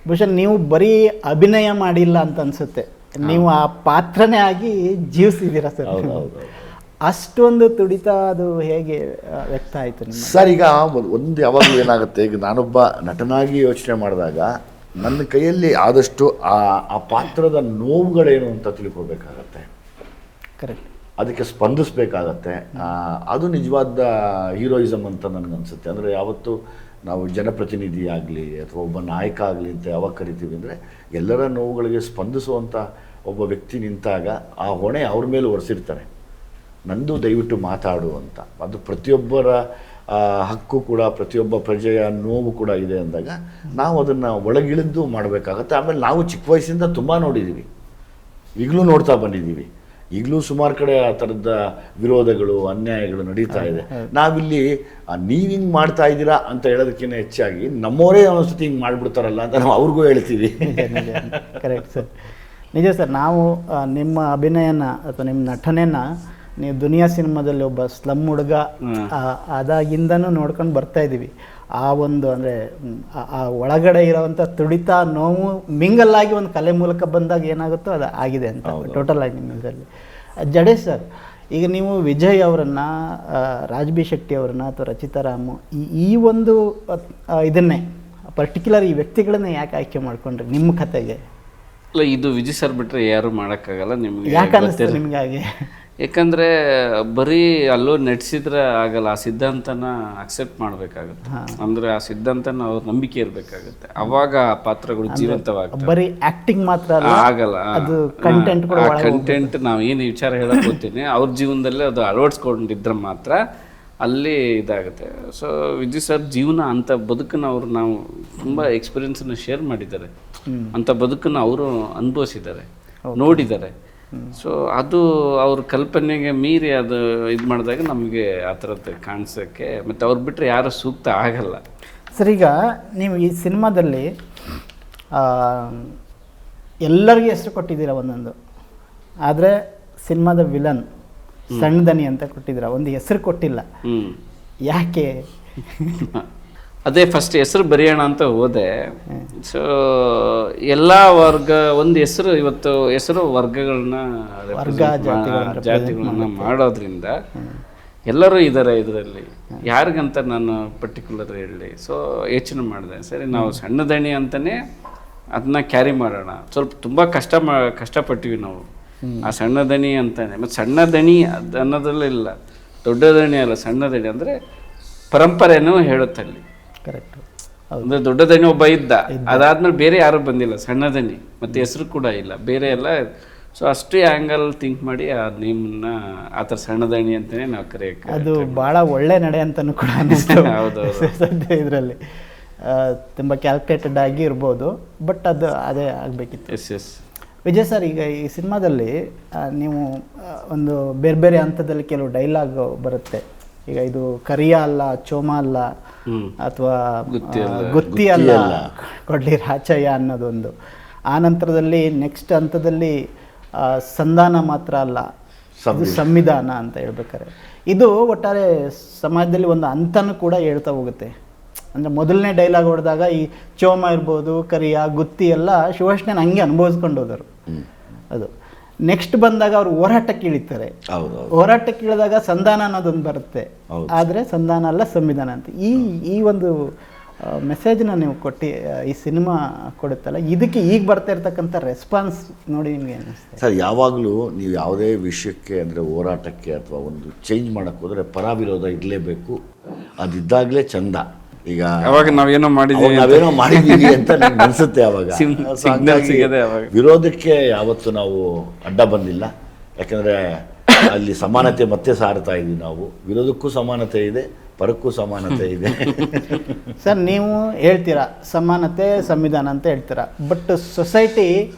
Speaker 2: ಬಹುಶಃ ನೀವು ಬರೀ ಅಭಿನಯ ಮಾಡಿಲ್ಲ ಅಂತ ಅನಿಸುತ್ತೆ, ನೀವು ಆ ಪಾತ್ರನೇ ಆಗಿ ಜೀವಿಸಿದ್ದೀರಾ ಸರ್. ಅಷ್ಟೊಂದು ತುಡಿತ ಅದು ಹೇಗೆ ವ್ಯಕ್ತ ಆಯಿತು
Speaker 1: ಸರ್? ಈಗ ಒಂದು ಯಾವಾಗಲೂ ಏನಾಗುತ್ತೆ, ಈಗ ನಾನೊಬ್ಬ ನಟನಾಗಿ ಯೋಚನೆ ಮಾಡಿದಾಗ ನನ್ನ ಕೈಯಲ್ಲಿ ಆದಷ್ಟು ಆ ಪಾತ್ರದ ನೋವುಗಳೇನು ಅಂತ ತಿಳ್ಕೊಬೇಕಾಗತ್ತೆ.
Speaker 2: ಕರೆಕ್ಟ್.
Speaker 1: ಅದಕ್ಕೆ ಸ್ಪಂದಿಸ್ಬೇಕಾಗತ್ತೆ. ಅದು ನಿಜವಾದ ಹೀರೋಯಿಸಮ್ ಅಂತ ನನಗನ್ಸುತ್ತೆ. ಅಂದರೆ ಯಾವತ್ತು ನಾವು ಜನಪ್ರತಿನಿಧಿ ಆಗಲಿ ಅಥವಾ ಒಬ್ಬ ನಾಯಕ ಆಗಲಿ ಅಂತ ಯಾವಾಗ ಕರಿತೀವಿ ಅಂದರೆ, ಎಲ್ಲರ ನೋವುಗಳಿಗೆ ಸ್ಪಂದಿಸುವಂಥ ಒಬ್ಬ ವ್ಯಕ್ತಿ ನಿಂತಾಗ ಆ ಹೊಣೆ ಅವ್ರ ಮೇಲೆ ಹೊರಿಸಿರ್ತಾರೆ, ನಂದು ದಯವಿಟ್ಟು ಮಾತಾಡು ಅಂತ. ಅದು ಪ್ರತಿಯೊಬ್ಬರ ಹಕ್ಕು ಕೂಡ, ಪ್ರತಿಯೊಬ್ಬ ಪ್ರಜೆಯ ನೋವು ಕೂಡ ಇದೆ ಅಂದಾಗ ನಾವು ಅದನ್ನು ಒಳಗಿಳಿದು ಮಾಡಬೇಕಾಗತ್ತೆ. ಆಮೇಲೆ ನಾವು ಚಿಕ್ಕ ವಯಸ್ಸಿಂದ ತುಂಬ ನೋಡಿದ್ದೀವಿ, ಈಗಲೂ ನೋಡ್ತಾ ಬಂದಿದ್ದೀವಿ. ಈಗಲೂ ಸುಮಾರು ಕಡೆ ಆ ಥರದ ವಿರೋಧಗಳು, ಅನ್ಯಾಯಗಳು ನಡೀತಾ ಇದೆ. ನಾವಿಲ್ಲಿ ನೀವು ಹಿಂಗೆ ಮಾಡ್ತಾ ಇದ್ದೀರಾ ಅಂತ ಹೇಳೋದಕ್ಕಿಂತ ಹೆಚ್ಚಾಗಿ ನಮ್ಮವರೇ ಒಂದ್ಸತಿ ಹಿಂಗೆ ಮಾಡಿಬಿಡ್ತಾರಲ್ಲ ಅಂತ ನಾವು ಅವ್ರಿಗೂ ಹೇಳ್ತೀವಿ.
Speaker 2: ಕರೆಕ್ಟ್ ಸರ್, ನಿಜ ಸರ್. ನಾವು ನಿಮ್ಮ ಅಭಿನಯನ ಅಥವಾ ನಿಮ್ಮ ನಟನೆನ ನೀವು ದುನಿಯಾ ಸಿನಿಮಾದಲ್ಲಿ ಒಬ್ಬ ಸ್ಲಮ್ ಹುಡುಗ ಅದಾಗಿಂದನೂ ನೋಡ್ಕೊಂಡು ಬರ್ತಾ ಇದ್ದೀವಿ. ಆ ಒಂದು ಅಂದರೆ ಆ ಒಳಗಡೆ ಇರೋವಂಥ ತುಡಿತ, ನೋವು ಮಿಂಗಲ್ಲಾಗಿ ಒಂದು ಕಲೆ ಮೂಲಕ ಬಂದಾಗ ಏನಾಗುತ್ತೋ ಅದು ಆಗಿದೆ ಅಂತ ಟೋಟಲ್ ಆಗಿ ನಿಮ್ಮ ಇದರಲ್ಲಿ. ಜಡೇಶ್ ಸರ್, ಈಗ ನೀವು ವಿಜಯ್ ಅವರನ್ನು, ರಾಜ್ ಬಿ ಶೆಟ್ಟಿ ಅವರನ್ನು ಅಥವಾ ರಚಿತಾ ರಾಮು ಈ ಒಂದು ಇದನ್ನೇ ಪರ್ಟಿಕ್ಯುಲರ್ ಈ ವ್ಯಕ್ತಿಗಳನ್ನ ಯಾಕೆ ಆಯ್ಕೆ ಮಾಡ್ಕೊಂಡ್ರಿ ನಿಮ್ಮ ಕತೆಗೆ?
Speaker 3: ಇಲ್ಲ, ಇದು ವಿಜಯ್ ಸರ್ ಬಿಟ್ಟರೆ ಯಾರು ಮಾಡೋಕ್ಕಾಗಲ್ಲ. ನಿಮಗೆ
Speaker 2: ಯಾಕೆ ಅನ್ನಿಸ್ತು ನಿಮಗೆ ಹಾಗೆ?
Speaker 3: ಯಾಕಂದರೆ ಬರೀ ಅಲ್ಲೂ ನಡೆಸಿದ್ರೆ ಆಗಲ್ಲ, ಆ ಸಿದ್ಧಾಂತನ ಅಕ್ಸೆಪ್ಟ್ ಮಾಡಬೇಕಾಗುತ್ತೆ. ಅಂದರೆ ಆ ಸಿದ್ಧಾಂತನ ಅವ್ರ ನಂಬಿಕೆ ಇರಬೇಕಾಗುತ್ತೆ, ಅವಾಗ ಆ ಪಾತ್ರಗಳು ಜೀವಂತವಾಗ್ತವೆ.
Speaker 2: ಬರೀ ಆ್ಯಕ್ಟಿಂಗ್ ಮಾತ್ರ
Speaker 3: ಆಗಲ್ಲ.
Speaker 2: ಅದು ಕಂಟೆಂಟ್ ಕೂಡ,
Speaker 3: ಕಂಟೆಂಟ್ ನಾವು ಏನು ವಿಚಾರ ಹೇಳಕ್ ಹೋಗ್ತೀನಿ ಅವ್ರ ಜೀವನದಲ್ಲೇ ಅದು ಅಳವಡಿಸ್ಕೊಂಡಿದ್ರೆ ಮಾತ್ರ ಅಲ್ಲಿ ಇದಾಗುತ್ತೆ. ಸೊ ವಿಜಯ್ ಸರ್ ಜೀವನ ಅಂಥ ಬದುಕನ್ನು ನಾವು ತುಂಬ ಎಕ್ಸ್ಪೀರಿಯನ್ಸನ್ನು ಶೇರ್ ಮಾಡಿದ್ದಾರೆ, ಅಂಥ ಬದುಕನ್ನು ಅವರು ಅನುಭವಿಸಿದ್ದಾರೆ, ನೋಡಿದ್ದಾರೆ. ಸೊ ಅದು ಅವ್ರ ಕಲ್ಪನೆಗೆ ಮೀರಿ ಅದು ಇದು ಮಾಡಿದಾಗ ನಮಗೆ ಆ ಥರದ್ದು ಕಾಣಿಸೋಕ್ಕೆ, ಮತ್ತು ಅವ್ರು ಬಿಟ್ಟರೆ ಯಾರೂ ಸೂಕ್ತ ಆಗಲ್ಲ.
Speaker 2: ಸರ್, ಈಗ ನೀವು ಈ ಸಿನಿಮಾದಲ್ಲಿ ಎಲ್ಲರಿಗೂ ಹೆಸರು ಕೊಟ್ಟಿದ್ದೀರಾ ಒಂದೊಂದು, ಆದರೆ ಸಿನಿಮಾದ ವಿಲನ್ ಸಣ್ಣ ದನಿ ಅಂತ ಕೊಟ್ಟಿದ್ದೀರಾ, ಒಂದು ಹೆಸರು ಕೊಟ್ಟಿಲ್ಲ. ಯಾಕೆ?
Speaker 3: ಅದೇ ಫಸ್ಟ್ ಹೆಸರು ಬರೆಯೋಣ ಅಂತ ಹೋದೆ. ಸೊ ಎಲ್ಲ ವರ್ಗ ಒಂದು ಹೆಸರು, ಇವತ್ತು ಹೆಸರು ವರ್ಗಗಳನ್ನ ಜಾತಿಗಳನ್ನ ಮಾಡೋದ್ರಿಂದ ಎಲ್ಲರೂ ಇದ್ದಾರೆ ಇದರಲ್ಲಿ, ಯಾರಿಗಂತ ನಾನು ಪರ್ಟಿಕ್ಯುಲರ್ ಹೇಳಿ. ಸೊ ಯೋಚನೆ ಮಾಡಿದೆ, ಸರಿ ನಾವು ಸಣ್ಣ ದಣಿ ಅಂತಲೇ ಅದನ್ನ ಕ್ಯಾರಿ ಮಾಡೋಣ. ಸ್ವಲ್ಪ ತುಂಬ ಕಷ್ಟಪಟ್ಟಿವಿ ನಾವು ಆ ಸಣ್ಣ ದಣಿ ಅಂತಾನೆ. ಮತ್ತು ಸಣ್ಣ ದಣಿ ಅನ್ನೋದ್ರಲ್ಲೇ ಇಲ್ಲ, ದೊಡ್ಡ ದಣಿ ಅಲ್ಲ, ಸಣ್ಣ ದಣಿ ಅಂದರೆ ಪರಂಪರೆನೂ ಹೇಳುತ್ತಲ್ಲಿ.
Speaker 2: ಕರೆಕ್ಟ್.
Speaker 3: ಅಂದರೆ ದೊಡ್ಡ ದಣಿ ಒಬ್ಬ ಇದ್ದ, ಅದಾದ್ಮೇಲೆ ಬೇರೆ ಯಾರು ಬಂದಿಲ್ಲ, ಸಣ್ಣ ದಣಿ, ಮತ್ತು ಹೆಸರು ಕೂಡ ಇಲ್ಲ, ಬೇರೆ ಎಲ್ಲ. ಸೊ ಅಷ್ಟೇ ಆ್ಯಂಗಲ್ ಥಿಂಕ್ ಮಾಡಿ ಆ ನೇಮ್ನ ಆ ಥರ ಸಣ್ಣ ದಣಿ ಅಂತಲೇ ನಾವು ಕರೆಯೋಕ್ಕೆ.
Speaker 2: ಅದು ಭಾಳ ಒಳ್ಳೆ ನಡೆ ಅಂತಲೂ ಕೂಡ ಅನ್ನಿಸ್ತು.
Speaker 3: ಹೌದು
Speaker 2: ಸದ್ಯ ಇದರಲ್ಲಿ ತುಂಬ ಕ್ಯಾಲ್ಕುಲೇಟೆಡ್ ಆಗಿ ಇರ್ಬೋದು, ಬಟ್ ಅದು ಅದೇ ಆಗಬೇಕಿತ್ತು.
Speaker 3: S S.
Speaker 2: ವಿಜಯ್ ಸರ್, ಈಗ ಈ ಸಿನಿಮಾದಲ್ಲಿ ನೀವು ಒಂದು ಬೇರೆ ಬೇರೆ ಹಂತದಲ್ಲಿ ಕೆಲವು ಡೈಲಾಗ್ ಬರುತ್ತೆ. ಈಗ ಇದು ಕರಿಯ ಅಲ್ಲ, ಚೋಮ ಅಲ್ಲ, ಅಥವಾ ಗುತ್ತಿ ಅಲ್ಲ, ಕೊಡ್ಲಿ ರಾಚಯ್ಯ ಅನ್ನೋದೊಂದು. ಆ ನಂತರದಲ್ಲಿ ನೆಕ್ಸ್ಟ್ ಹಂತದಲ್ಲಿ ಸಂಧಾನ ಮಾತ್ರ ಅಲ್ಲ, ಇದು ಸಂವಿಧಾನ ಅಂತ ಹೇಳ್ಬೇಕಾರೆ ಇದು ಒಟ್ಟಾರೆ ಸಮಾಜದಲ್ಲಿ ಒಂದು ಹಂತನೂ ಕೂಡ ಹೇಳ್ತಾ ಹೋಗುತ್ತೆ. ಅಂದರೆ ಮೊದಲನೇ ಡೈಲಾಗ್ ಹೊಡೆದಾಗ ಈ ಚೋಮ ಇರ್ಬೋದು, ಕರಿಯ, ಗುತ್ತಿ ಎಲ್ಲ ಶಿವಕೃಷ್ಣನ ಹಂಗೆ ಅನುಭವಿಸ್ಕೊಂಡು ಹೋದರು. ಅದು ನೆಕ್ಸ್ಟ್ ಬಂದಾಗ ಅವರು ಹೋರಾಟಕ್ಕೆ ಇಳಿತಾರೆ. ಹೋರಾಟಕ್ಕೆ ಇಳಿದಾಗ ಸಂಧಾನ ಅನ್ನೋದೊಂದು ಬರುತ್ತೆ, ಆದರೆ ಸಂಧಾನ ಅಲ್ಲ ಸಂವಿಧಾನ ಅಂತ. ಈ ಒಂದು ಮೆಸೇಜ್ನ ನೀವು ಕೊಟ್ಟು ಈ ಸಿನಿಮಾ ಕೊಡುತ್ತಲ್ಲ, ಇದಕ್ಕೆ ಈಗ ಬರ್ತಾ ಇರ್ತಕ್ಕಂಥ ರೆಸ್ಪಾನ್ಸ್ ನೋಡಿ ನಿಮಗೆ ಅನ್ನಿಸ್ತದೆ
Speaker 1: ಸರ್? ಯಾವಾಗಲೂ ನೀವು ಯಾವುದೇ ವಿಷಯಕ್ಕೆ ಅಂದರೆ ಹೋರಾಟಕ್ಕೆ ಅಥವಾ ಒಂದು ಚೇಂಜ್ ಮಾಡೋಕ್ಕೆ ಹೋದರೆ ಪರ ವಿರೋಧ ಇರಲೇಬೇಕು. ಅದಿದ್ದಾಗಲೇ ಚಂದ. ಈಗ
Speaker 3: ಅವಾಗ ನಾವೇನೋ
Speaker 1: ಮಾಡಿದ್ದೀವಿ ಅಂತ ನಂಗೆ ಅನಿಸುತ್ತೆ. ಅವಾಗ ವಿರೋಧಕ್ಕೆ ಯಾವತ್ತು ನಾವು ಅಡ್ಡ ಬಂದಿಲ್ಲ, ಯಾಕಂದರೆ ಅಲ್ಲಿ ಸಮಾನತೆ ಮತ್ತೆ ಸಾರ್ತಾ ಇದ್ದೀವಿ ನಾವು. ವಿರೋಧಕ್ಕೂ ಸಮಾನತೆ ಇದೆ, ಪರಕ್ಕೂ ಸಮಾನತೆ ಇದೆ.
Speaker 2: ಸರ್, ನೀವು ಹೇಳ್ತೀರಾ ಸಮಾನತೆ ಸಂವಿಧಾನ ಅಂತ ಹೇಳ್ತೀರಾ, ಬಟ್ ಸೊಸೈಟಿ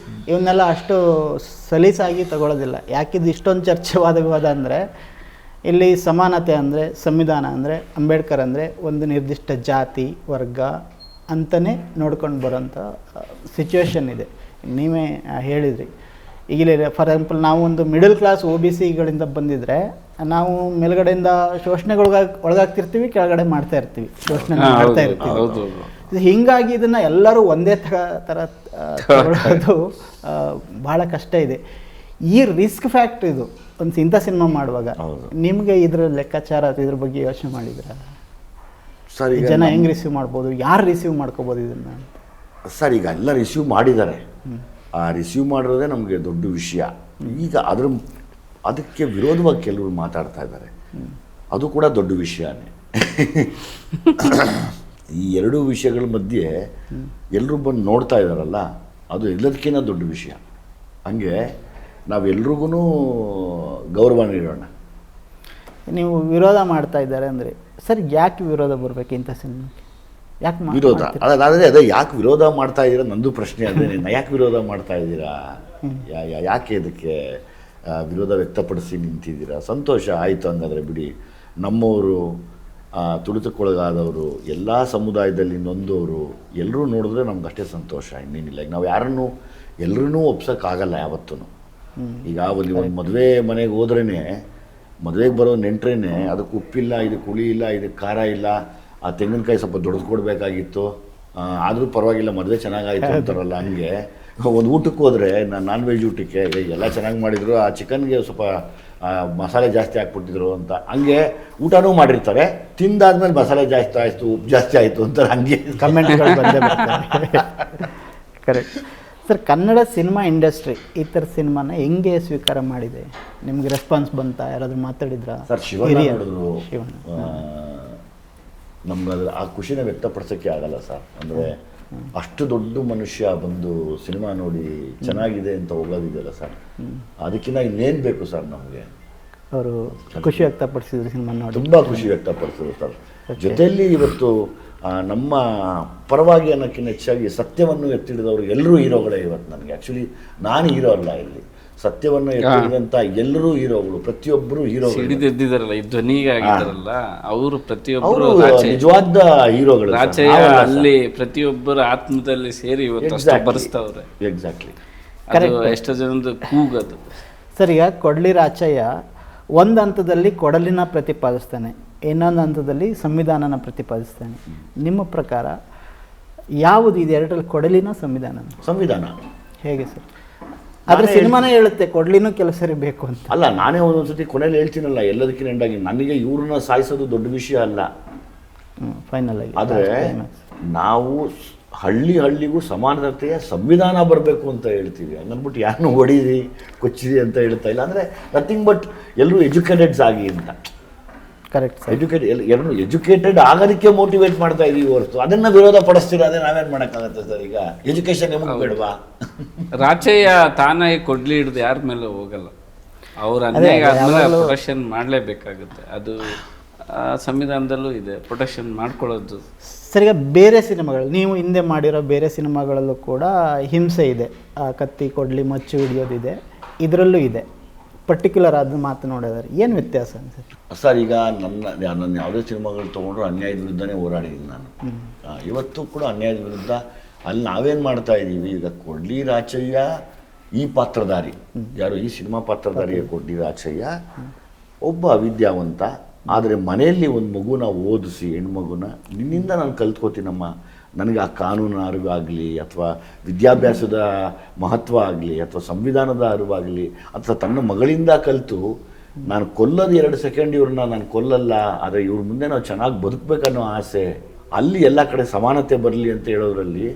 Speaker 2: ಇವನ್ನೆಲ್ಲ ಅಷ್ಟು ಸಲೀಸಾಗಿ ತಗೊಳ್ಳೋದಿಲ್ಲ. ಯಾಕಿದು ಇಷ್ಟೊಂದು ಚರ್ಚೆವಾದ ಅಂದರೆ ಇಲ್ಲಿ ಸಮಾನತೆ ಅಂದರೆ, ಸಂವಿಧಾನ ಅಂದರೆ, ಅಂಬೇಡ್ಕರ್ ಅಂದರೆ ಒಂದು ನಿರ್ದಿಷ್ಟ ಜಾತಿ ವರ್ಗ ಅಂತಲೇ ನೋಡ್ಕೊಂಡು ಬರೋಂಥ ಸಿಚುವೇಶನ್ ಇದೆ. ನೀವೇ ಹೇಳಿದ್ರಿ. ಈಗಲೇ ಫಾರ್ ಎಕ್ಸಾಂಪಲ್ ನಾವು ಒಂದು ಮಿಡಲ್ ಕ್ಲಾಸ್ OBCಗಳಿಂದ ಬಂದಿದ್ದರೆ ನಾವು ಮೇಲ್ಗಡೆಯಿಂದ ಒಳಗಾಗ್ತಿರ್ತೀವಿ, ಕೆಳಗಡೆ ಮಾಡ್ತಾ ಇರ್ತೀವಿ, ಶೋಷಣೆ ಮಾಡ್ತಾ ಇರ್ತೀವಿ. ಹೀಗಾಗಿ ಇದನ್ನು ಎಲ್ಲರೂ ಒಂದೇ ಥರ ತಗೊಳ್ಳೋದು ಭಾಳ ಕಷ್ಟ ಇದೆ. ಈ ರಿಸ್ಕ್ ಫ್ಯಾಕ್ಟ್ರ್ ಇದು ಒಂದು ಇಂಥ ಸಿನಿಮಾ ಮಾಡುವಾಗ. ನಿಮಗೆ ಇದರ ಲೆಕ್ಕಾಚಾರ ಇದ್ರ ಬಗ್ಗೆ ಯೋಚನೆ ಮಾಡಿದ್ರ?
Speaker 1: ಸರ್,
Speaker 2: ಜನ ಹೆಂಗೆ ರಿಸೀವ್ ಮಾಡ್ಬೋದು, ಯಾರು ರಿಸೀವ್ ಮಾಡ್ಕೋಬೋದು ಇದನ್ನು?
Speaker 1: ಸರ್, ಈಗ ಎಲ್ಲ ರಿಸೀವ್ ಮಾಡಿದ್ದಾರೆ. ಆ ರಿಸೀವ್ ಮಾಡಿರೋದೇ ನಮಗೆ ದೊಡ್ಡ ವಿಷಯ. ಈಗ ಅದಕ್ಕೆ ವಿರೋಧವಾಗಿ ಕೆಲವರು ಮಾತಾಡ್ತಾ ಇದ್ದಾರೆ, ಅದು ಕೂಡ ದೊಡ್ಡ ವಿಷಯನೇ. ಈ ಎರಡೂ ವಿಷಯಗಳ ಮಧ್ಯೆ ಎಲ್ಲರೂ ಬಂದು ನೋಡ್ತಾ ಇದ್ದಾರಲ್ಲ, ಅದು ಎಲ್ಲದಕ್ಕಿಂತ ದೊಡ್ಡ ವಿಷಯ. ಹಂಗೆ ನಾವೆಲ್ರಿಗೂ ಗೌರವ ನೀಡೋಣ.
Speaker 2: ನೀವು ವಿರೋಧ ಮಾಡ್ತಾ ಇದ್ದಾರೆ ಅಂದರೆ ಸರ್, ಯಾಕೆ ವಿರೋಧ ಬರಬೇಕು ಇಂಥ ಸಿನಿಮಾಕ್ಕೆ? ಯಾಕೆ
Speaker 1: ವಿರೋಧ ಅದೇ ಯಾಕೆ ವಿರೋಧ ಮಾಡ್ತಾ ಇದ್ದೀರಾ ನಂದು ಪ್ರಶ್ನೆ. ಅದೇನೆ, ಯಾಕೆ ವಿರೋಧ ಮಾಡ್ತಾ ಇದ್ದೀರಾ, ಯಾಕೆ ಇದಕ್ಕೆ ವಿರೋಧ ವ್ಯಕ್ತಪಡಿಸಿ ನಿಂತಿದ್ದೀರಾ? ಸಂತೋಷ ಆಯಿತು ಹಂಗಾದರೆ ಬಿಡಿ. ನಮ್ಮವರು, ತುಳಿತಕ್ಕೊಳಗಾದವರು, ಎಲ್ಲ ಸಮುದಾಯದಲ್ಲಿ ನೊಂದವರು ಎಲ್ಲರೂ ನೋಡಿದ್ರೆ ನಮ್ಗೆ ಅಷ್ಟೇ ಸಂತೋಷ, ಇನ್ನೇನಿಲ್ಲ. ಈಗ ನಾವು ಯಾರನ್ನೂ ಎಲ್ಲರೂ ಒಪ್ಸೋಕ್ಕಾಗಲ್ಲ ಯಾವತ್ತೂ. ಈಗ ಒಂದು ಮದುವೆ ಮನೆಗೆ ಹೋದ್ರೇ, ಮದುವೆಗೆ ಬರೋ ನೆಂಟ್ರೇನೆ ಅದಕ್ಕೆ ಉಪ್ಪಿಲ್ಲ, ಇದಕ್ಕೆ ಹುಳಿ ಇಲ್ಲ, ಇದಕ್ಕೆ ಖಾರ ಇಲ್ಲ, ಆ ತೆಂಗಿನಕಾಯಿ ಸ್ವಲ್ಪ ದೊಡ್ಡದು ಕೊಡಬೇಕಾಗಿತ್ತು, ಆದರೂ ಪರವಾಗಿಲ್ಲ ಮದುವೆ ಚೆನ್ನಾಗಾಯಿತು ಅಂತಾರಲ್ಲ. ಹಂಗೆ ಒಂದು ಊಟಕ್ಕೆ ಹೋದರೆ, ನಾನ್ ವೆಜ್ ಊಟಕ್ಕೆ ಎಲ್ಲ ಚೆನ್ನಾಗಿ ಮಾಡಿದರು, ಆ ಚಿಕನ್ಗೆ ಸ್ವಲ್ಪ ಮಸಾಲೆ ಜಾಸ್ತಿ ಹಾಕ್ಬಿಟ್ಟಿದ್ರು ಅಂತ, ಹಂಗೆ ಊಟನೂ ಮಾಡಿರ್ತಾರೆ, ತಿಂದಾದ್ಮೇಲೆ ಮಸಾಲೆ ಜಾಸ್ತಿ ಆಯಿತು, ಉಪ್ಪು ಜಾಸ್ತಿ ಆಯಿತು ಅಂತಾರೆ. ಹಂಗೆ
Speaker 2: ಕಮೆಂಟ್ಗಳು ಬಂದೇ ಬರ್ತಾರೆ. Correct. Sir, Kannada cinema industry ಈ ಥರ ಸಿನಿಮಾನ ಹೆಂಗೆ ಸ್ವೀಕಾರ ಮಾಡಿದೆ? ನಿಮ್ಗೆ ರೆಸ್ಪಾನ್ಸ್ ಬಂತ? ಯಾರಾದರೂ ಮಾತಾಡಿದ್ರಾ?
Speaker 1: ಸರ್, ಶಿವಣ್ಣ ನೋಡಿದ್ರು, ನಮ್ಗೆ ಆ ಖುಷಿನ ವ್ಯಕ್ತಪಡಿಸೋಕ್ಕೆ ಆಗಲ್ಲ ಸರ್. ಅಂದರೆ ಅಷ್ಟು ದೊಡ್ಡ ಮನುಷ್ಯ ಬಂದು ಸಿನಿಮಾ ನೋಡಿ ಚೆನ್ನಾಗಿದೆ ಅಂತ ಹೋಗೋದಿದೆಯಲ್ಲ ಸರ್, ಅದಕ್ಕಿಂತ ಇನ್ನೇನು ಬೇಕು ಸರ್ ನಮಗೆ?
Speaker 2: ಅವರು ಖುಷಿ ವ್ಯಕ್ತಪಡಿಸಿದ್ರು ಸಿನಿಮಾ ನೋಡಿ,
Speaker 1: ತುಂಬ ಖುಷಿ ವ್ಯಕ್ತಪಡಿಸಿದ್ರು ಸರ್. ಜೊತೆಯಲ್ಲಿ ಇವತ್ತು ನಮ್ಮ ಪರವಾಗಿ ಅನ್ನೋಕ್ಕಿಂತ ಹೆಚ್ಚಾಗಿ ಸತ್ಯವನ್ನು ಎತ್ತಿಡಿದವರು ಎಲ್ಲರೂ ಹೀರೋಗಳೇ ಇವತ್ತು ನನಗೆ. ಆ್ಯಕ್ಚುಲಿ ನಾನು ಹೀರೋ ಅಲ್ಲ, ಇಲ್ಲಿ ಸತ್ಯವನ್ನು ಎತ್ತಿಡಿದಂಥ ಎಲ್ಲರೂ ಹೀರೋಗಳು, ಪ್ರತಿಯೊಬ್ಬರು ಹೀರೋಗಳು.
Speaker 3: ಹಿಡಿದಿದ್ದಾರಲ್ಲ, ಈ ಧ್ವನಿಗೆ ಆಗಿದ್ದಾರಲ್ಲ, ಅವರು ಪ್ರತಿಯೊಬ್ಬರು
Speaker 1: ನಿಜವಾದ ಹೀರೋಗಳು.
Speaker 3: ಅಲ್ಲಿ ಪ್ರತಿಯೊಬ್ಬರ ಆತ್ಮದಲ್ಲಿ ಸೇರಿ ಇವತ್ತು ಬರೆಸ್ತವ್ರೆ.
Speaker 1: ಎಕ್ಸಾಕ್ಟ್ಲಿ.
Speaker 3: ಅದು ಎಷ್ಟೋ ಜನದ ಕೂಗದು.
Speaker 2: ಸರ್, ಈಗ ಕೊಡ್ಲಿ ರಾಚಯ್ಯ ಒಂದು ಹಂತದಲ್ಲಿ ಕೊಡಲಿನ ಪ್ರತಿಪಾದಿಸ್ತಾನೆ, ಇನ್ನೊಂದು ಹಂತದಲ್ಲಿ ಸಂವಿಧಾನನ ಪ್ರತಿಪಾದಿಸ್ತಾನೆ. ನಿಮ್ಮ ಪ್ರಕಾರ ಯಾವುದು ಇದು ಎರಡರಲ್ಲಿ, ಕೊಡಲಿನ ಸಂವಿಧಾನ?
Speaker 1: ಸಂವಿಧಾನ.
Speaker 2: ಹೇಗೆ ಸರ್? ಆದರೆ ಸಿನಿಮಾನೇ ಹೇಳುತ್ತೆ ಕೊಡ್ಲಿನೂ ಕೆಲಸ ಬೇಕು ಅಂತ.
Speaker 1: ಅಲ್ಲ, ನಾನೇ ಒಂದೊಂದ್ಸತಿ ಕೊನೆಯಲ್ಲಿ ಹೇಳ್ತೀನಲ್ಲ, ಎಲ್ಲದಕ್ಕಿಂತ ಎಂಡಾಗಿ ನನಗೆ ಇವ್ರನ್ನ ಸಾಯಿಸೋದು ದೊಡ್ಡ ವಿಷಯ ಅಲ್ಲ.
Speaker 2: ಫೈನಲ್ ಆಗಿ
Speaker 1: ಆದರೆ ನಾವು ಹಳ್ಳಿಗೂ ಸಮಾನತೆಯ ಸಂವಿಧಾನ ಬರಬೇಕು ಅಂತ ಹೇಳ್ತೀವಿ. ಹಂಗನ್ಬಿಟ್ಟು ಯಾರನ್ನೂ ಹೊಡೀರಿ ಕೊಚ್ಚಿರಿ ಅಂತ ಹೇಳ್ತಾ ಇಲ್ಲ. ಅಂದರೆ ನಥಿಂಗ್ ಬಟ್ ಎಲ್ಲರೂ ಎಜುಕೇಟೆಡ್ಸ್ ಆಗಿ ಅಂತ.
Speaker 2: Correct sir.
Speaker 1: ಎಜುಕೇಟೆಡ್ ಆಗೋದಕ್ಕೆ ಮೋಟಿವೇಟ್ ಮಾಡ್ತಾ ಇದೀವಿ ಹೊರತು ಅದನ್ನ ವಿರೋಧ ಪಡಿಸ್ತೀರಾ, ನಾವೇನ್ ಮಾಡೋಕ್ಕಾಗತ್ತೆ ಸರ್? ಈಗ ಎಜುಕೇಶನ್ ನಿಮಗೆ ಬೇಡವಾ?
Speaker 3: ರಾಚಯ್ಯ ತಾನಾಗಿ ಕೊಡ್ಲಿ ಹಿಡಿದು ಯಾರ ಮೇಲೆ ಹೋಗಲ್ಲ. ಅವ್ರ ಅನ್ಯಾಯ ಆದ್ಮೇಲೆ ಪ್ರೊಟೆಕ್ಷನ್ ಮಾಡಲೇಬೇಕಾಗುತ್ತೆ. ಅದು ಸಂವಿಧಾನದಲ್ಲೂ ಇದೆ, ಪ್ರೊಟೆಕ್ಷನ್ ಮಾಡ್ಕೊಳ್ಳೋದು.
Speaker 2: ಸರಿಗ ಬೇರೆ ಸಿನಿಮಾಗಳು ನೀವು ಹಿಂದೆ ಮಾಡಿರೋ ಬೇರೆ ಸಿನಿಮಾಗಳಲ್ಲೂ ಕೂಡ ಹಿಂಸೆ ಇದೆ, ಕತ್ತಿ ಕೊಡ್ಲಿ ಮಚ್ಚು ಹಿಡಿಯೋದಿದೆ, ಇದರಲ್ಲೂ ಇದೆ. ಪರ್ಟಿಕ್ಯುಲರ್ ಆದ ಮಾತು ನೋಡಿದ್ರೆ ಏನು ವ್ಯತ್ಯಾಸ ಅನ್ಸುತ್ತೆ
Speaker 1: ಸರ್? ಈಗ ನನ್ನ ಯಾವುದೇ ಸಿನಿಮಾಗಳು ತೊಗೊಂಡ್ರು ಅನ್ಯಾಯದ ವಿರುದ್ಧನೇ ಹೋರಾಡಿದ್ದೀನಿ ನಾನು. ಇವತ್ತು ಕೂಡ ಅನ್ಯಾಯದ ವಿರುದ್ಧ. ಅಲ್ಲಿ ನಾವೇನು ಮಾಡ್ತಾ ಇದ್ದೀವಿ, ಈಗ ಕೊಡ್ಲಿ ರಾಚಯ್ಯ ಈ ಪಾತ್ರಧಾರಿ, ಯಾರು ಈ ಸಿನಿಮಾ ಪಾತ್ರಧಾರಿಯ ಕೊಡ್ಲಿ ರಾಚಯ್ಯ ಒಬ್ಬ ಅವಿದ್ಯಾವಂತ. ಆದರೆ ಮನೆಯಲ್ಲಿ ಒಂದು ಮಗುನ ಓದಿಸಿ, ಹೆಣ್ಮಗುನ, ನಿನ್ನಿಂದ ನಾನು ಕಲ್ತ್ಕೋತೀನಮ್ಮ, ನನಗೆ ಆ ಕಾನೂನು ಅರಿವಾಗಲಿ ಅಥವಾ ವಿದ್ಯಾಭ್ಯಾಸದ ಮಹತ್ವ ಆಗಲಿ ಅಥವಾ ಸಂವಿಧಾನದ ಅರಿವಾಗಲಿ ಅಥವಾ ತನ್ನ ಮಗಳಿಂದ ಕಲಿತು ನಾನು ಕೊಲ್ಲೋದು 2 ಸೆಕೆಂಡ್ ಇವ್ರನ್ನ ನಾನು ಕೊಲ್ಲಲ್ಲ, ಆದರೆ ಇವ್ರ ಮುಂದೆ ನಾವು ಚೆನ್ನಾಗಿ ಬದುಕಬೇಕನ್ನೋ ಆಸೆ, ಅಲ್ಲಿ ಎಲ್ಲ ಕಡೆ ಸಮಾನತೆ ಬರಲಿ ಅಂತ ಹೇಳೋದ್ರಲ್ಲಿ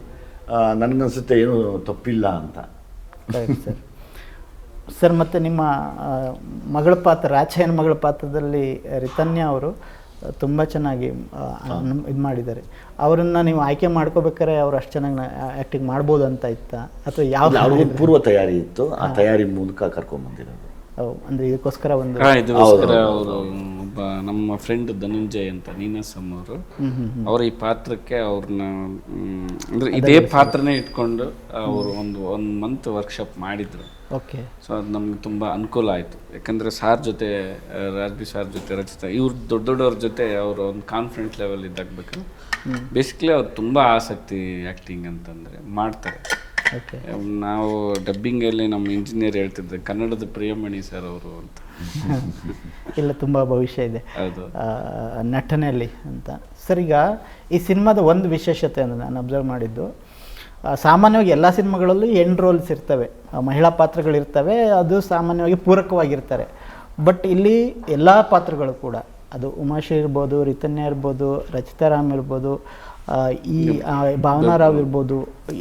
Speaker 1: ನನಗನ್ಸುತ್ತೆ ಏನೂ ತಪ್ಪಿಲ್ಲ ಅಂತ.
Speaker 2: ಸರ್ ಸರ್ ಮತ್ತು ನಿಮ್ಮ ಮಗಳ ಪಾತ್ರ, ರಾಚಯ್ಯನ ಮಗಳ ಪಾತ್ರದಲ್ಲಿ ರಿತನ್ಯ ಅವರು ತುಂಬ ಚೆನ್ನಾಗಿ ಇದು ಮಾಡಿದ್ದಾರೆ. ಅವರನ್ನು ನೀವು ಆಯ್ಕೆ ಮಾಡ್ಕೋಬೇಕಾದ್ರೆ ಅವ್ರು ಅಷ್ಟು ಚೆನ್ನಾಗಿ ಆ್ಯಕ್ಟಿಂಗ್ ಮಾಡ್ಬೋದು ಅಂತ ಇತ್ತಾ ಅಥವಾ ಯಾವ
Speaker 1: ಪೂರ್ವ ತಯಾರಿ ಇತ್ತು, ಆ ತಯಾರಿ ಮೂಲಕ ಕರ್ಕೊಂಡ್ಬಂದಿರೋದು?
Speaker 2: ಅಂದರೆ ಇದಕ್ಕೋಸ್ಕರ
Speaker 3: ಇದಕ್ಕೋಸ್ಕರ ಅವರು ಒಬ್ಬ ನಮ್ಮ ಫ್ರೆಂಡ್ ಧನಂಜಯ್ ಅಂತ ನೀನಾಸಮ್ ಅವರು, ಅವರ ಈ ಪಾತ್ರಕ್ಕೆ ಅವ್ರನ್ನ ಅಂದರೆ ಇದೇ ಪಾತ್ರನೇ ಇಟ್ಕೊಂಡು ಅವರು ಒಂದು ಮಂತ್ ವರ್ಕ್ಶಾಪ್ ಮಾಡಿದ್ರು.
Speaker 2: ಓಕೆ.
Speaker 3: ಸೊ ಅದು ನಮ್ಗೆ ತುಂಬ ಅನುಕೂಲ ಆಯಿತು. ಯಾಕಂದರೆ ಸಾರ್ ಜೊತೆ, ರಾಜ್ಬಿ ಸಾರ್ ಜೊತೆ, ರಚಿತಾ ಇವ್ರು ದೊಡ್ಡವ್ರ ಜೊತೆ ಅವರು ಒಂದು ಕಾನ್ಫಿಡೆಂಟ್ ಲೆವೆಲ್ ಇದ್ದಾಗಬೇಕು. ಬೇಸಿಕ್ಲಿ ಅವ್ರು ತುಂಬ ಆಸಕ್ತಿ ಆ್ಯಕ್ಟಿಂಗ್ ಅಂತಂದರೆ ಮಾಡ್ತಾರೆ. ನಾವು ಡಬ್ಬಿಂಗಲ್ಲಿ ನಮ್ಮ ಇಂಜಿನಿಯರ್ ಹೇಳ್ತಿದ್ದೆ ಕನ್ನಡದ ಪ್ರಿಯಮಣಿ ಸರ್ ಅವರು ಅಂತ.
Speaker 2: ಇಲ್ಲ, ತುಂಬ ಭವಿಷ್ಯ ಇದೆ
Speaker 3: ಹೌದು
Speaker 2: ನಟನೆಯಲ್ಲಿ ಅಂತ. ಸರ್, ಈಗ ಈ ಸಿನಿಮಾದ ಒಂದು ವಿಶೇಷತೆ ಅಂದರೆ ನಾನು ಅಬ್ಸರ್ವ್ ಮಾಡಿದ್ದು, ಸಾಮಾನ್ಯವಾಗಿ ಎಲ್ಲ ಸಿನಿಮಾಗಳಲ್ಲೂ ಎಂಡ್ ರೋಲ್ಸ್ ಇರ್ತವೆ, ಮಹಿಳಾ ಪಾತ್ರಗಳಿರ್ತವೆ, ಅದು ಸಾಮಾನ್ಯವಾಗಿ ಪೂರಕವಾಗಿರ್ತಾರೆ. ಬಟ್ ಇಲ್ಲಿ ಎಲ್ಲ ಪಾತ್ರಗಳು ಕೂಡ, ಅದು ಉಮಾಶ್ರೀ ಇರ್ಬೋದು, ರಿತನ್ಯ ಇರ್ಬೋದು, ರಚಿತಾ ರಾಮ್ ಇರ್ಬೋದು, ಈ ಭಾವನಾರಾವ್ ಇರ್ಬೋದು,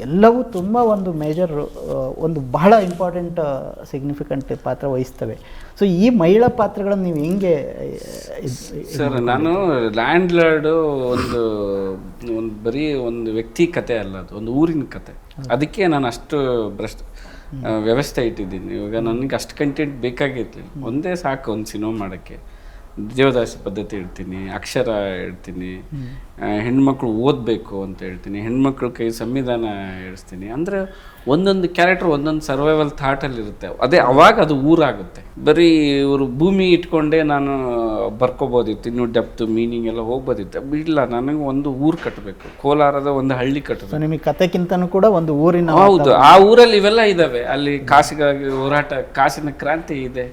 Speaker 2: ಎಲ್ಲವೂ ತುಂಬ ಒಂದು ಮೇಜರ್, ಒಂದು ಬಹಳ ಇಂಪಾರ್ಟೆಂಟ್ ಸಿಗ್ನಿಫಿಕೆಂಟ್ ಪಾತ್ರ ವಹಿಸ್ತವೆ. ಸೊ ಈ ಮಹಿಳಾ ಪಾತ್ರಗಳನ್ನು ನೀವು ಹೆಂಗೆ?
Speaker 3: ಸರ್, ನಾನು ಲ್ಯಾಂಡ್ ಲಾರ್ಡು ಒಂದು ಬರೀ ಒಂದು ವ್ಯಕ್ತಿ ಕತೆ ಅಲ್ಲ, ಅದು ಒಂದು ಊರಿನ ಕತೆ. ಅದಕ್ಕೆ ನಾನು ಅಷ್ಟು ವ್ಯವಸ್ಥೆ ಇಟ್ಟಿದ್ದೀನಿ. ಇವಾಗ ನನಗೆ ಅಷ್ಟು ಕಂಟೆಂಟ್ ಬೇಕಾಗಿರ್ಲಿಲ್ಲ, ಒಂದೇ ಸಾಕು ಒಂದು ಸಿನಿಮಾ ಮಾಡೋಕ್ಕೆ. ದೇವದಾಸಿ ಪದ್ಧತಿ ಇಡ್ತೀನಿ, ಅಕ್ಷರ ಇಡ್ತೀನಿ, ಹೆಣ್ಮಕ್ಳು ಓದಬೇಕು ಅಂತ ಹೇಳ್ತೀನಿ, ಹೆಣ್ಮಕ್ಳ ಕೈ ಸಂವಿಧಾನ ಹೇಳಿಸ್ತೀನಿ. ಅಂದರೆ ಒಂದೊಂದು ಕ್ಯಾರೆಕ್ಟರ್ ಒಂದೊಂದು ಸರ್ವೈವಲ್ ಥಾಟಲ್ಲಿರುತ್ತೆ. ಅದೇ ಅವಾಗ ಅದು ಊರಾಗುತ್ತೆ. ಬರೀ ಇವರು ಭೂಮಿ ಇಟ್ಕೊಂಡೇ ನಾನು ಬರ್ಕೋಬೋದಿತ್ತು, ಇನ್ನೂ ಡೆಪ್ತ್ ಮೀನಿಂಗ್ ಎಲ್ಲ ಹೋಗ್ಬೋದಿತ್ತು. ಇಲ್ಲ, ನನಗೆ ಒಂದು ಊರು ಕಟ್ಟಬೇಕು, ಕೋಲಾರದ ಒಂದು ಹಳ್ಳಿ ಕಟ್ಟಬೇಕು.
Speaker 2: ನಿಮಗೆ ಕತೆಗಿಂತನೂ ಕೂಡ ಒಂದು ಊರಿನ,
Speaker 3: ಹೌದು, ಆ ಊರಲ್ಲಿ ಇವೆಲ್ಲ ಇದ್ದಾವೆ. ಅಲ್ಲಿ ಕಾಸಿಗಾಗಿ ಹೋರಾಟ, ಕಾಸಿನ ಕ್ರಾಂತಿ ಇದೆ.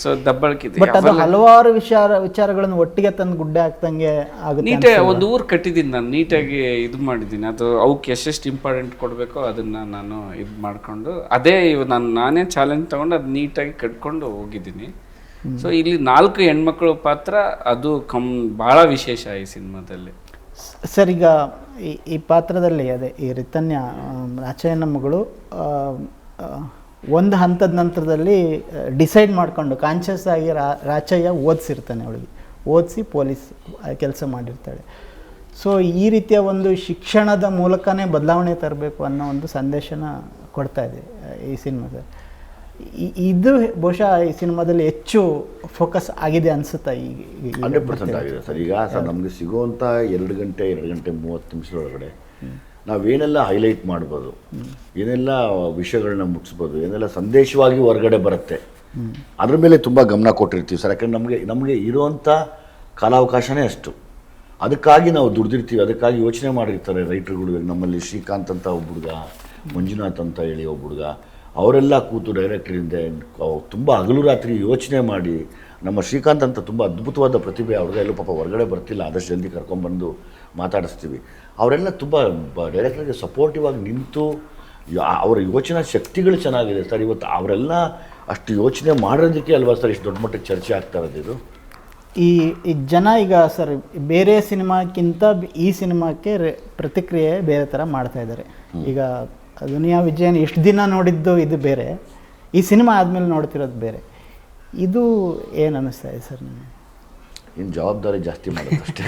Speaker 3: ಸೊ ದಬ್ಬಾಳಿಕೆ,
Speaker 2: ಬಟ್ ಅದು ಹಲವಾರು ವಿಚಾರಗಳನ್ನು ಒಟ್ಟಿಗೆ ತಂದು ಗುಡ್ಡೆ ಹಾಕ್ದಂಗೆ ಆಗುತ್ತೆ.
Speaker 3: ನೀಟಾಗಿ ಒಂದು ಊರು ಕಟ್ಟಿದ್ದೀನಿ ನಾನು, ನೀಟಾಗಿ ಇದು ಮಾಡಿದ್ದೀನಿ. ಅದು ಅವಕ್ಕೆ ಎಷ್ಟೆಷ್ಟು ಇಂಪಾರ್ಟೆಂಟ್ ಕೊಡಬೇಕೋ ಅದನ್ನು ನಾನು ಇದು ಮಾಡಿಕೊಂಡು, ಅದೇ ನಾನೇ ಚಾಲೆಂಜ್ ತೊಗೊಂಡು ಅದು ನೀಟಾಗಿ ಕಟ್ಕೊಂಡು ಹೋಗಿದ್ದೀನಿ. ಸೊ ಇಲ್ಲಿ 4 ಹೆಣ್ಮಕ್ಳು ಪಾತ್ರ, ಅದು ಭಾಳ ವಿಶೇಷ ಈ ಸಿನಿಮಾದಲ್ಲಿ.
Speaker 2: ಸರ್, ಈಗ ಈ ಪಾತ್ರದಲ್ಲಿ ಅದೇ ಈ ರಿತನ್ಯ ರಾಚಯ್ಯನ ಮಗಳು ಒಂದು ಹಂತದ ನಂತರದಲ್ಲಿ ಡಿಸೈಡ್ ಮಾಡಿಕೊಂಡು ಕಾನ್ಷಿಯಸ್ ಆಗಿ ರಾಚಯ್ಯ ಓದಿಸಿರ್ತಾನೆ, ಅವಳಿಗೆ ಓದಿಸಿ ಪೊಲೀಸ್ ಕೆಲಸ ಮಾಡಿರ್ತಾಳೆ. ಸೊ ಈ ರೀತಿಯ ಒಂದು ಶಿಕ್ಷಣದ ಮೂಲಕನೇ ಬದಲಾವಣೆ ತರಬೇಕು ಅನ್ನೋ ಒಂದು ಸಂದೇಶನ ಕೊಡ್ತಾ ಇದೆ ಈ ಸಿನಿಮಾದಲ್ಲಿ. ಇದು ಬಹುಶಃ ಈ ಸಿನಿಮಾದಲ್ಲಿ ಹೆಚ್ಚು ಫೋಕಸ್ ಆಗಿದೆ ಅನಿಸುತ್ತಾ? ಈಗ
Speaker 1: 100% ಆಗಿದೆ ಸರ್. ಈಗ ಸರ್ ನಮಗೆ ಸಿಗುವಂಥ 2 ಗಂಟೆ 30 ನಿಮಿಷದೊಳಗಡೆ ನಾವೇನೆಲ್ಲ ಹೈಲೈಟ್ ಮಾಡ್ಬೋದು, ಏನೆಲ್ಲ ವಿಷಯಗಳನ್ನ ಮುಟ್ಟಿಸ್ಬೋದು, ಏನೆಲ್ಲ ಸಂದೇಶವಾಗಿ ಹೊರಗಡೆ ಬರುತ್ತೆ, ಅದ್ರ ಮೇಲೆ ತುಂಬ ಗಮನ ಕೊಟ್ಟಿರ್ತೀವಿ ಸರ್. ಯಾಕಂದ್ರೆ ನಮಗೆ ಇರುವಂಥ ಕಾಲಾವಕಾಶನೇ ಅಷ್ಟು. ಅದಕ್ಕಾಗಿ ನಾವು ದುಡ್ದಿರ್ತೀವಿ, ಅದಕ್ಕಾಗಿ ಯೋಚನೆ ಮಾಡಿರ್ತಾರೆ ರೈಟರ್ಗಳು. ನಮ್ಮಲ್ಲಿ ಶ್ರೀಕಾಂತ್ ಅಂತ ಒಬ್ಬ ಹುಡುಗ, ಮಂಜುನಾಥ್ ಅಂತ ಹೇಳಿ ಒಬ್ಬ ಹುಡುಗ, ಅವರೆಲ್ಲ ಕೂತು ಡೈರೆಕ್ಟ್ರಿಂದ ತುಂಬ ಹಗಲು ರಾತ್ರಿ ಯೋಚನೆ ಮಾಡಿ, ನಮ್ಮ ಶ್ರೀಕಾಂತ್ ಅಂತ ತುಂಬ ಅದ್ಭುತವಾದ ಪ್ರತಿಭೆ, ಅವ್ರಿಗೆ ಎಲ್ಲೂ ಪಾಪ ಹೊರಗಡೆ ಬರ್ತಿಲ್ಲ, ಆದಷ್ಟು ಜಲ್ದಿ ಕರ್ಕೊಂಡ್ಬಂದು ಮಾತಾಡಿಸ್ತೀವಿ. ಅವರೆಲ್ಲ ತುಂಬ ಡೈರೆಕ್ಟ್ರಿಗೆ ಸಪೋರ್ಟಿವ್ ಆಗಿ ನಿಂತು, ಅವರ ಯೋಚನಾ ಶಕ್ತಿಗಳು ಚೆನ್ನಾಗಿದೆ ಸರ್. ಇವತ್ತು ಅವರೆಲ್ಲ ಅಷ್ಟು ಯೋಚನೆ ಮಾಡೋದಕ್ಕೆ ಅಲ್ವಾ ಸರ್ ಇಷ್ಟು ದೊಡ್ಡ ಮಟ್ಟಿಗೆ ಚರ್ಚೆ ಆಗ್ತಾ ಇರೋದು ಇದು.
Speaker 2: ಈ ಜನ ಈಗ ಸರ್ ಬೇರೆ ಸಿನಿಮಾಕ್ಕಿಂತ ಈ ಸಿನಿಮಾಕ್ಕೆ ಪ್ರತಿಕ್ರಿಯೆ ಬೇರೆ ಥರ ಮಾಡ್ತಾ ಇದ್ದಾರೆ. ಈಗ ದುನಿಯಾ ವಿಜಯನ್ ಎಷ್ಟು ದಿನ ನೋಡಿದ್ದು ಇದು ಬೇರೆ, ಈ ಸಿನಿಮಾ ಆದಮೇಲೆ ನೋಡ್ತಿರೋದು ಬೇರೆ. ಇದು ಏನು ಅನ್ನಿಸ್ತಾ ಇದೆ ಸರ್ ನಿಮಗೆ?
Speaker 1: ಇನ್ನು ಜವಾಬ್ದಾರಿ ಜಾಸ್ತಿ ಮಾಡೋದಷ್ಟೇ.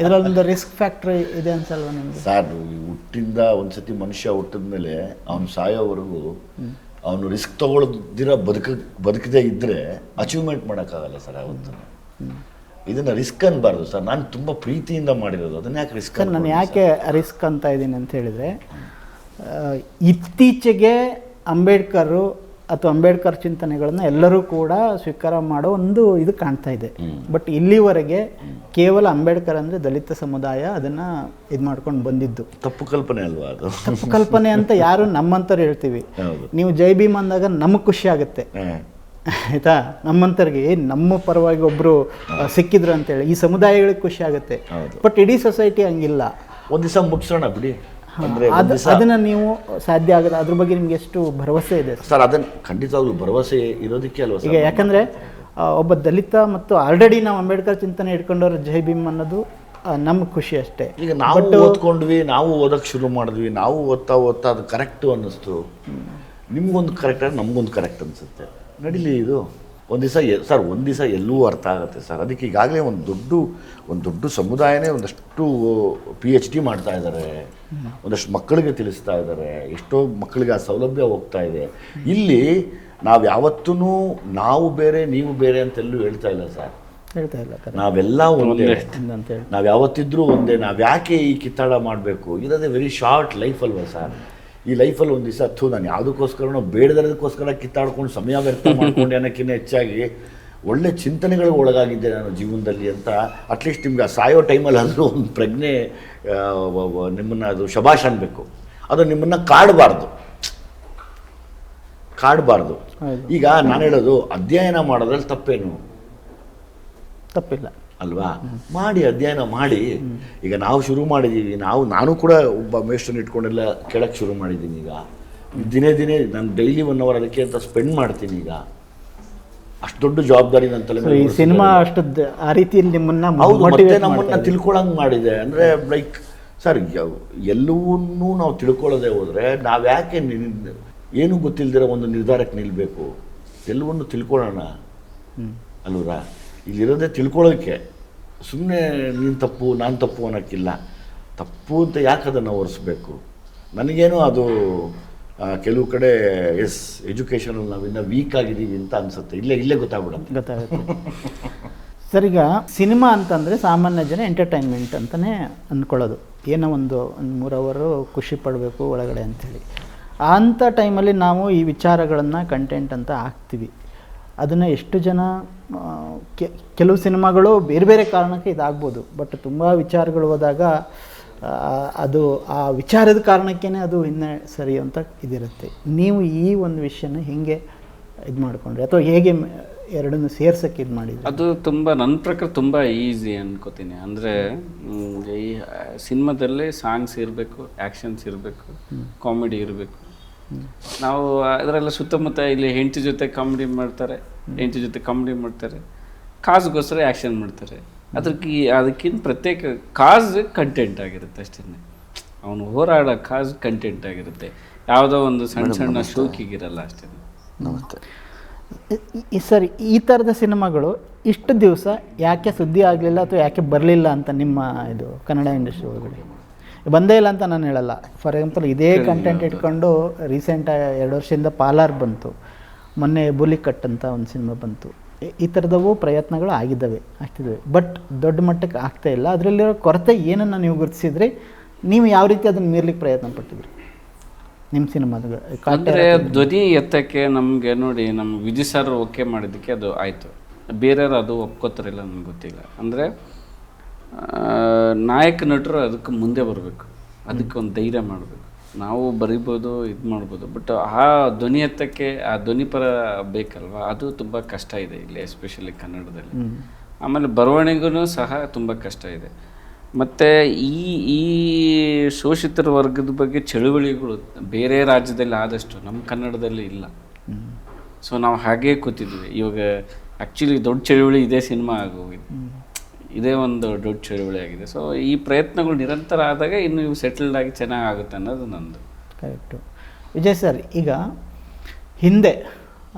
Speaker 2: ಇದರಲ್ಲೊಂದು ರಿಸ್ಕ್ ಫ್ಯಾಕ್ಟ್ರಿ ಇದೆ ಅನ್ಸಲ್ವ ನಿಮಗೆ?
Speaker 1: ಸರ್, ಹುಟ್ಟಿಂದ ಒಂದ್ಸತಿ ಮನುಷ್ಯ ಹುಟ್ಟಿದ ಮೇಲೆ ಅವನು ಸಾಯೋವರೆಗೂ ಅವನು ರಿಸ್ಕ್ ತೊಗೊಳ್ದಿರ ಬದುಕದೇ ಇದ್ದರೆ ಅಚೀವ್ಮೆಂಟ್ ಮಾಡೋಕ್ಕಾಗಲ್ಲ ಸರ್. ಅವತ್ತು ಇದನ್ನು ರಿಸ್ಕ್ ಅನ್ಬಾರ್ದು ಸರ್. ನಾನು ತುಂಬ ಪ್ರೀತಿಯಿಂದ ಮಾಡಿರೋದು, ಅದನ್ನ ಯಾಕೆ ರಿಸ್ಕ್?
Speaker 2: ಸರ್, ನಾನು ಯಾಕೆ ರಿಸ್ಕ್ ಅಂತ ಇದ್ದೀನಿ ಅಂತ ಹೇಳಿದರೆ, ಇತ್ತೀಚೆಗೆ ಅಂಬೇಡ್ಕರು ಅಥವಾ ಅಂಬೇಡ್ಕರ್ ಚಿಂತನೆಗಳನ್ನು ಎಲ್ಲರೂ ಕೂಡ ಸ್ವೀಕಾರ ಮಾಡೋ ಒಂದು ಇದು ಕಾಣ್ತಾ ಇದೆ. ಬಟ್ ಇಲ್ಲಿವರೆಗೆ ಕೇವಲ ಅಂಬೇಡ್ಕರ್ ಅಂದರೆ ದಲಿತ ಸಮುದಾಯ ಅದನ್ನು ಇದು ಮಾಡ್ಕೊಂಡು ಬಂದಿದ್ದು
Speaker 1: ತಪ್ಪು ಕಲ್ಪನೆ ಅಲ್ವಾ? ಅದು
Speaker 2: ತಪ್ಪು ಕಲ್ಪನೆ ಅಂತ ಯಾರು ನಮ್ಮಂಥವ್ರು ಹೇಳ್ತೀವಿ. ನೀವು ಜೈ ಭೀಮ್ ಅಂದಾಗ ನಮಗೆ ಖುಷಿ ಆಗುತ್ತೆ ಆಯಿತಾ, ನಮ್ಮಂಥವ್ರಿಗೆ ನಮ್ಮ ಪರವಾಗಿ ಒಬ್ಬರು ಸಿಕ್ಕಿದ್ರು ಅಂತೇಳಿ ಈ ಸಮುದಾಯಗಳಿಗೆ ಖುಷಿ ಆಗುತ್ತೆ. ಬಟ್ ಇಡೀ ಸೊಸೈಟಿ ಹಂಗಿಲ್ಲ.
Speaker 1: ಒಂದು ದಿವಸ ಮುಗಿಸೋಣ ಬಿಡಿ.
Speaker 2: ಅದನ್ನ ನೀವು ಸಾಧ್ಯ ಆಗದ, ಅದ್ರ ಬಗ್ಗೆ ನಿಮ್ಗೆ ಎಷ್ಟು ಭರವಸೆ ಇದೆ
Speaker 1: ಸರ್? ಅದನ್ನ ಖಂಡಿತವಾಗ್ಲೂ ಭರವಸೆ ಇರೋದಕ್ಕೆ ಅಲ್ವಾ
Speaker 2: ಈಗ, ಯಾಕಂದ್ರೆ ಒಬ್ಬ ದಲಿತ ಮತ್ತು ಆಲ್ರೆಡಿ ನಾವು ಅಂಬೇಡ್ಕರ್ ಚಿಂತನೆ ಇಟ್ಕೊಂಡವ್ರ ಜೈ ಭೀಮ್ ಅನ್ನೋದು ನಮ್ಗೆ ಖುಷಿ ಅಷ್ಟೇ.
Speaker 1: ಈಗ ನಾವು ಓದ್ಕೊಂಡ್ವಿ, ನಾವು ಓದಕ್ಕೆ ಶುರು ಮಾಡಿದ್ವಿ, ನಾವು ಓದ್ತಾ ಅದು ಕರೆಕ್ಟು ಅನ್ನಿಸ್ತು. ನಿಮ್ಗೊಂದು ಕರೆಕ್ಟ್, ನಮಗೊಂದು ಕರೆಕ್ಟ್ ಅನಿಸುತ್ತೆ, ನಡೀಲಿ ಇದು. ಒಂದು ದಿವಸ ಎಲ್ಲವೂ ಅರ್ಥ ಆಗುತ್ತೆ ಸರ್. ಅದಕ್ಕೆ ಈಗಾಗಲೇ ಒಂದು ದೊಡ್ಡ ಸಮುದಾಯನೇ ಒಂದಷ್ಟು PhD ಮಾಡ್ತಾ ಇದ್ದಾರೆ, ಒಂದಷ್ಟು ಮಕ್ಕಳಿಗೆ ತಿಳಿಸ್ತಾ ಇದ್ದಾರೆ, ಎಷ್ಟೋ ಮಕ್ಕಳಿಗೆ ಆ ಸೌಲಭ್ಯ ಹೋಗ್ತಾ ಇದೆ. ಇಲ್ಲಿ ನಾವು ಯಾವತ್ತೂ ನಾವು ಬೇರೆ ನೀವು ಬೇರೆ ಅಂತೆಲ್ಲೂ ಹೇಳ್ತಾ ಇಲ್ಲ ಸರ್.
Speaker 2: ಹೇಳ್ತಾ ಇಲ್ಲ,
Speaker 1: ನಾವೆಲ್ಲ ಒಂದೇ ಅಂತೇಳಿ. ನಾವು ಯಾವತ್ತಿದ್ರೂ ಒಂದೇ. ನಾವು ಯಾಕೆ ಈ ಕಿತ್ತಾಡ ಮಾಡಬೇಕು? ಇರೋದೇ ವೆರಿ ಶಾರ್ಟ್ ಲೈಫ್ ಅಲ್ವಾ ಸರ್? ಈ ಲೈಫಲ್ಲಿ ಒಂದು ದಿವಸ ನಾನು ಯಾವುದಕ್ಕೋಸ್ಕರನೋ ಬೇಡದಕ್ಕೋಸ್ಕರ ಕಿತ್ತಾಡ್ಕೊಂಡು ಸಮಯ ವ್ಯರ್ಥ ಮಾಡ್ಕೊಂಡು ಅನ್ನೋಕ್ಕಿಂತ ಹೆಚ್ಚಾಗಿ ಒಳ್ಳೆ ಚಿಂತನೆಗಳಿಗೆ ಒಳಗಾಗಿದ್ದೆ ನಾನು ಜೀವನದಲ್ಲಿ ಅಂತ ಅಟ್ಲೀಸ್ಟ್ ನಿಮ್ಗೆ ಸಾಯೋ ಟೈಮಲ್ಲಿ ಆದರೂ ಒಂದು ಪ್ರಜ್ಞೆ ನಿಮ್ಮನ್ನು ಅದು ಶಬಾಷ್ ಅನ್ಬೇಕು. ಅದು ನಿಮ್ಮನ್ನು ಕಾಡಬಾರ್ದು. ಈಗ ನಾನು ಹೇಳೋದು, ಅಧ್ಯಯನ ಮಾಡೋದ್ರಲ್ಲಿ ತಪ್ಪೇನು?
Speaker 2: ತಪ್ಪಿಲ್ಲ
Speaker 1: ಅಲ್ವಾ? ಮಾಡಿ, ಅಧ್ಯಯನ ಮಾಡಿ. ಈಗ ನಾವು ಶುರು ಮಾಡಿದ್ದೀವಿ, ನಾನು ಕೂಡ ಒಬ್ಬ ಮೇಷ್ಟ್ರನ್ನ ಇಟ್ಕೊಂಡೆಲ್ಲ ಕೇಳಕ್ಕೆ ಶುರು ಮಾಡಿದ್ದೀನಿ. ಈಗ ದಿನೇ ನಾನು ಡೈಲಿ 1 hour ಅದಕ್ಕೆ ಅಂತ ಸ್ಪೆಂಡ್ ಮಾಡ್ತೀನಿ. ಈಗ ಅಷ್ಟು ದೊಡ್ಡ ಜವಾಬ್ದಾರಿ ನನ್ನ ತಲೆ ಮೇಲೆ.
Speaker 2: ಈ ಸಿನಿಮಾ ಅಷ್ಟು ಆ ರೀತಿಯಲ್ಲಿ
Speaker 1: ನಮ್ಮನ್ನ ತಿಳ್ಕೊಳಂಗೆ ಮಾಡಿದೆ. ಅಂದರೆ ಲೈಕ್ ಸರ್, ಎಲ್ಲವನ್ನೂ ನಾವು ತಿಳ್ಕೊಳ್ಳೋದೇ ಹೋದರೆ ನಾವು ಯಾಕೆ ಏನೂ ಗೊತ್ತಿಲ್ದಿರೋ ಒಂದು ನಿರ್ಧಾರಕ್ಕೆ ನಿಲ್ಲಬೇಕು? ಎಲ್ಲವನ್ನೂ ತಿಳ್ಕೊಳ್ಳೋಣ ಅಲ್ವರಾ? ಇಲ್ಲಿರೋದೇ ತಿಳ್ಕೊಳ್ಳೋಕ್ಕೆ. ಸುಮ್ಮನೆ ನೀನು ತಪ್ಪು ನಾನು ತಪ್ಪು ಅನ್ನೋಕ್ಕಿಲ್ಲ. ತಪ್ಪು ಅಂತ ಯಾಕೆ ಅದನ್ನು ಒರೆಸ್ಬೇಕು? ನನಗೇನು ಅದು ಕೆಲವು ಕಡೆ ಎಜುಕೇಷನಲ್ಲಿ ನಾವಿನ್ನ ವೀಕ್ ಆಗಿದ್ದೀವಿ ಅಂತ ಅನಿಸುತ್ತೆ. ಇಲ್ಲೇ ಗೊತ್ತಾಗುತ್ತೆ.
Speaker 2: ಸರ್, ಈಗ ಸಿನಿಮಾ ಅಂತಂದರೆ ಸಾಮಾನ್ಯ ಜನ ಎಂಟರ್ಟೈನ್ಮೆಂಟ್ ಅಂತಲೇ ಅಂದ್ಕೊಳ್ಳೋದು. ಏನೋ ಒಂದು 3 hour ಖುಷಿ ಪಡಬೇಕು ಒಳಗಡೆ ಅಂಥೇಳಿ. ಅಂಥ ಟೈಮಲ್ಲಿ ನಾವು ಈ ವಿಚಾರಗಳನ್ನು ಕಂಟೆಂಟ್ ಅಂತ ಹಾಕ್ತೀವಿ. ಅದನ್ನು ಎಷ್ಟು ಜನ ಕೆಲವು ಸಿನಿಮಾಗಳು ಬೇರೆ ಬೇರೆ ಕಾರಣಕ್ಕೆ ಇದಾಗ್ಬೋದು. ಬಟ್ ತುಂಬ ವಿಚಾರಗಳು ಹೋದಾಗ ಅದು ಆ ವಿಚಾರದ ಕಾರಣಕ್ಕೇ ಅದು ಇನ್ನೂ ಸರಿ ಅಂತ ಇದಿರುತ್ತೆ. ನೀವು ಈ ಒಂದು ವಿಷಯನ ಹೇಗೆ ಇದು ಮಾಡಿಕೊಂಡ್ರಿ, ಅಥವಾ ಹೇಗೆ ಎರಡನ್ನು ಸೇರ್ಸೋಕ್ಕೆ ಇದು ಮಾಡಿದ್ರಿ?
Speaker 3: ಅದು ನನ್ನ ಪ್ರಕಾರ ತುಂಬ ಈಸಿ ಅನ್ಕೋತೀನಿ. ಅಂದರೆ ಈ ಸಿನಿಮಾದಲ್ಲಿ ಸಾಂಗ್ಸ್ ಇರಬೇಕು, ಆ್ಯಕ್ಷನ್ಸ್ ಇರಬೇಕು, ಕಾಮಿಡಿ ಇರಬೇಕು. ನಾವು ಅದರೆಲ್ಲ ಸುತ್ತಮುತ್ತ ಇಲ್ಲಿ ಹೆಂಡತಿ ಜೊತೆ ಕಾಮಿಡಿ ಮಾಡ್ತಾರೆ, ಕಾಸ್ಗೋಸ್ಕರ ಆ್ಯಕ್ಷನ್ ಮಾಡ್ತಾರೆ. ಅದಕ್ಕಿಂತ ಪ್ರತ್ಯೇಕ ಕಾಸ್ ಕಂಟೆಂಟ್ ಆಗಿರುತ್ತೆ ಅಷ್ಟೇ. ಅವನು ಹೋರಾಡೋ ಕಾಸ್ ಕಂಟೆಂಟ್ ಆಗಿರುತ್ತೆ, ಯಾವುದೋ ಒಂದು ಸಣ್ಣ ಶೋಕಿಗಿರಲ್ಲ ಅಷ್ಟೇ.
Speaker 1: ನಮಸ್ತೆ
Speaker 2: ಸರ್, ಈ ಥರದ ಸಿನಿಮಾಗಳು ಇಷ್ಟು ದಿವಸ ಯಾಕೆ ಸುದ್ದಿ ಆಗಲಿಲ್ಲ ಅಥವಾ ಯಾಕೆ ಬರಲಿಲ್ಲ ಅಂತ ನಿಮ್ಮ ಇದು ಕನ್ನಡ ಇಂಡಸ್ಟ್ರಿ ಒಳಗಡೆ ಬಂದೇ ಇಲ್ಲ ಅಂತ ನಾನು ಹೇಳಲ್ಲ. ಫಾರ್ ಎಕ್ಸಾಂಪಲ್, ಇದೇ ಕಂಟೆಂಟ್ ಇಟ್ಕೊಂಡು ರೀಸೆಂಟ್ 2 ವರ್ಷದಿಂದ ಪಾಲಾರ್ ಬಂತು, ಮೊನ್ನೆ ಬುಲಿಕಟ್ ಅಂತ ಒಂದು ಸಿನಿಮಾ ಬಂತು. ಈ ಥರದವು ಪ್ರಯತ್ನಗಳು ಆಗ್ತಿದ್ದಾವೆ. ಬಟ್ ದೊಡ್ಡ ಮಟ್ಟಕ್ಕೆ ಆಗ್ತಾ ಇಲ್ಲ. ಅದರಲ್ಲಿರೋ ಕೊರತೆ ಏನನ್ನು ನೀವು ಗುರುತಿಸಿದ್ರಿ? ನೀವು ಯಾವ ರೀತಿ ಅದನ್ನು ಮೀರ್ಲಿಕ್ಕೆ ಪ್ರಯತ್ನ ಪಟ್ಟಿದ್ರಿ ನಿಮ್ಮ ಸಿನಿಮಾಗಳು?
Speaker 3: ಅಂದರೆ ಧ್ವನಿ ಎತ್ತಕ್ಕೆ ನಮಗೆ ನೋಡಿ, ನಮ್ಮ ವಿಜಯ್ ಸರ್ ಓಕೆ ಮಾಡಿದ್ದಕ್ಕೆ ಅದು ಆಯಿತು. ಬೇರೆಯವರು ಅದು ಒಪ್ಕೋತಾರಿಲ್ಲ ನನಗೆ ಗೊತ್ತಿಲ್ಲ. ಅಂದರೆ ನಾಯಕ ನಟರು ಅದಕ್ಕೆ ಮುಂದೆ ಬರಬೇಕು, ಅದಕ್ಕೆ ಒಂದು ಧೈರ್ಯ ಮಾಡಬೇಕು. ನಾವು ಬರಿಬೋದು, ಇದು ಮಾಡ್ಬೋದು, ಬಟ್ ಆ ಧ್ವನಿ ಎತ್ತಕ್ಕೆ ಆ ಧ್ವನಿ ಪರ ಬೇಕಲ್ವ, ಅದು ತುಂಬ ಕಷ್ಟ ಇದೆ ಇಲ್ಲಿ, ಎಸ್ಪೆಷಲಿ ಕನ್ನಡದಲ್ಲಿ. ಆಮೇಲೆ ಬರವಣಿಗೆನೂ ಸಹ ತುಂಬ ಕಷ್ಟ ಇದೆ. ಮತ್ತು ಈ ಶೋಷಿತರ ವರ್ಗದ ಬಗ್ಗೆ ಚಳುವಳಿಗಳು ಬೇರೆ ರಾಜ್ಯದಲ್ಲಿ ಆದಷ್ಟು ನಮ್ಮ ಕನ್ನಡದಲ್ಲಿ ಇಲ್ಲ. ಸೊ ನಾವು ಹಾಗೇ ಕೂತಿದ್ವಿ. ಇವಾಗ ಆ್ಯಕ್ಚುಲಿ ದೊಡ್ಡ ಚಳುವಳಿ ಇದೇ ಸಿನಿಮಾ ಆಗೋಗಿದೆ, ಇದೇ ಒಂದು ದೊಡ್ಡ ಚಳುವಳಿ ಆಗಿದೆ. ಸೊ ಈ ಪ್ರಯತ್ನಗಳು ನಿರಂತರ ಆದಾಗ ಇನ್ನು ಇವು ಸೆಟಲ್ಡ್ ಆಗಿ ಚೆನ್ನಾಗಿ ಆಗುತ್ತೆ ಅನ್ನೋದು ನಂದು.
Speaker 2: ಕರೆಕ್ಟು. ವಿಜಯ್ ಸರ್, ಈಗ ಹಿಂದೆ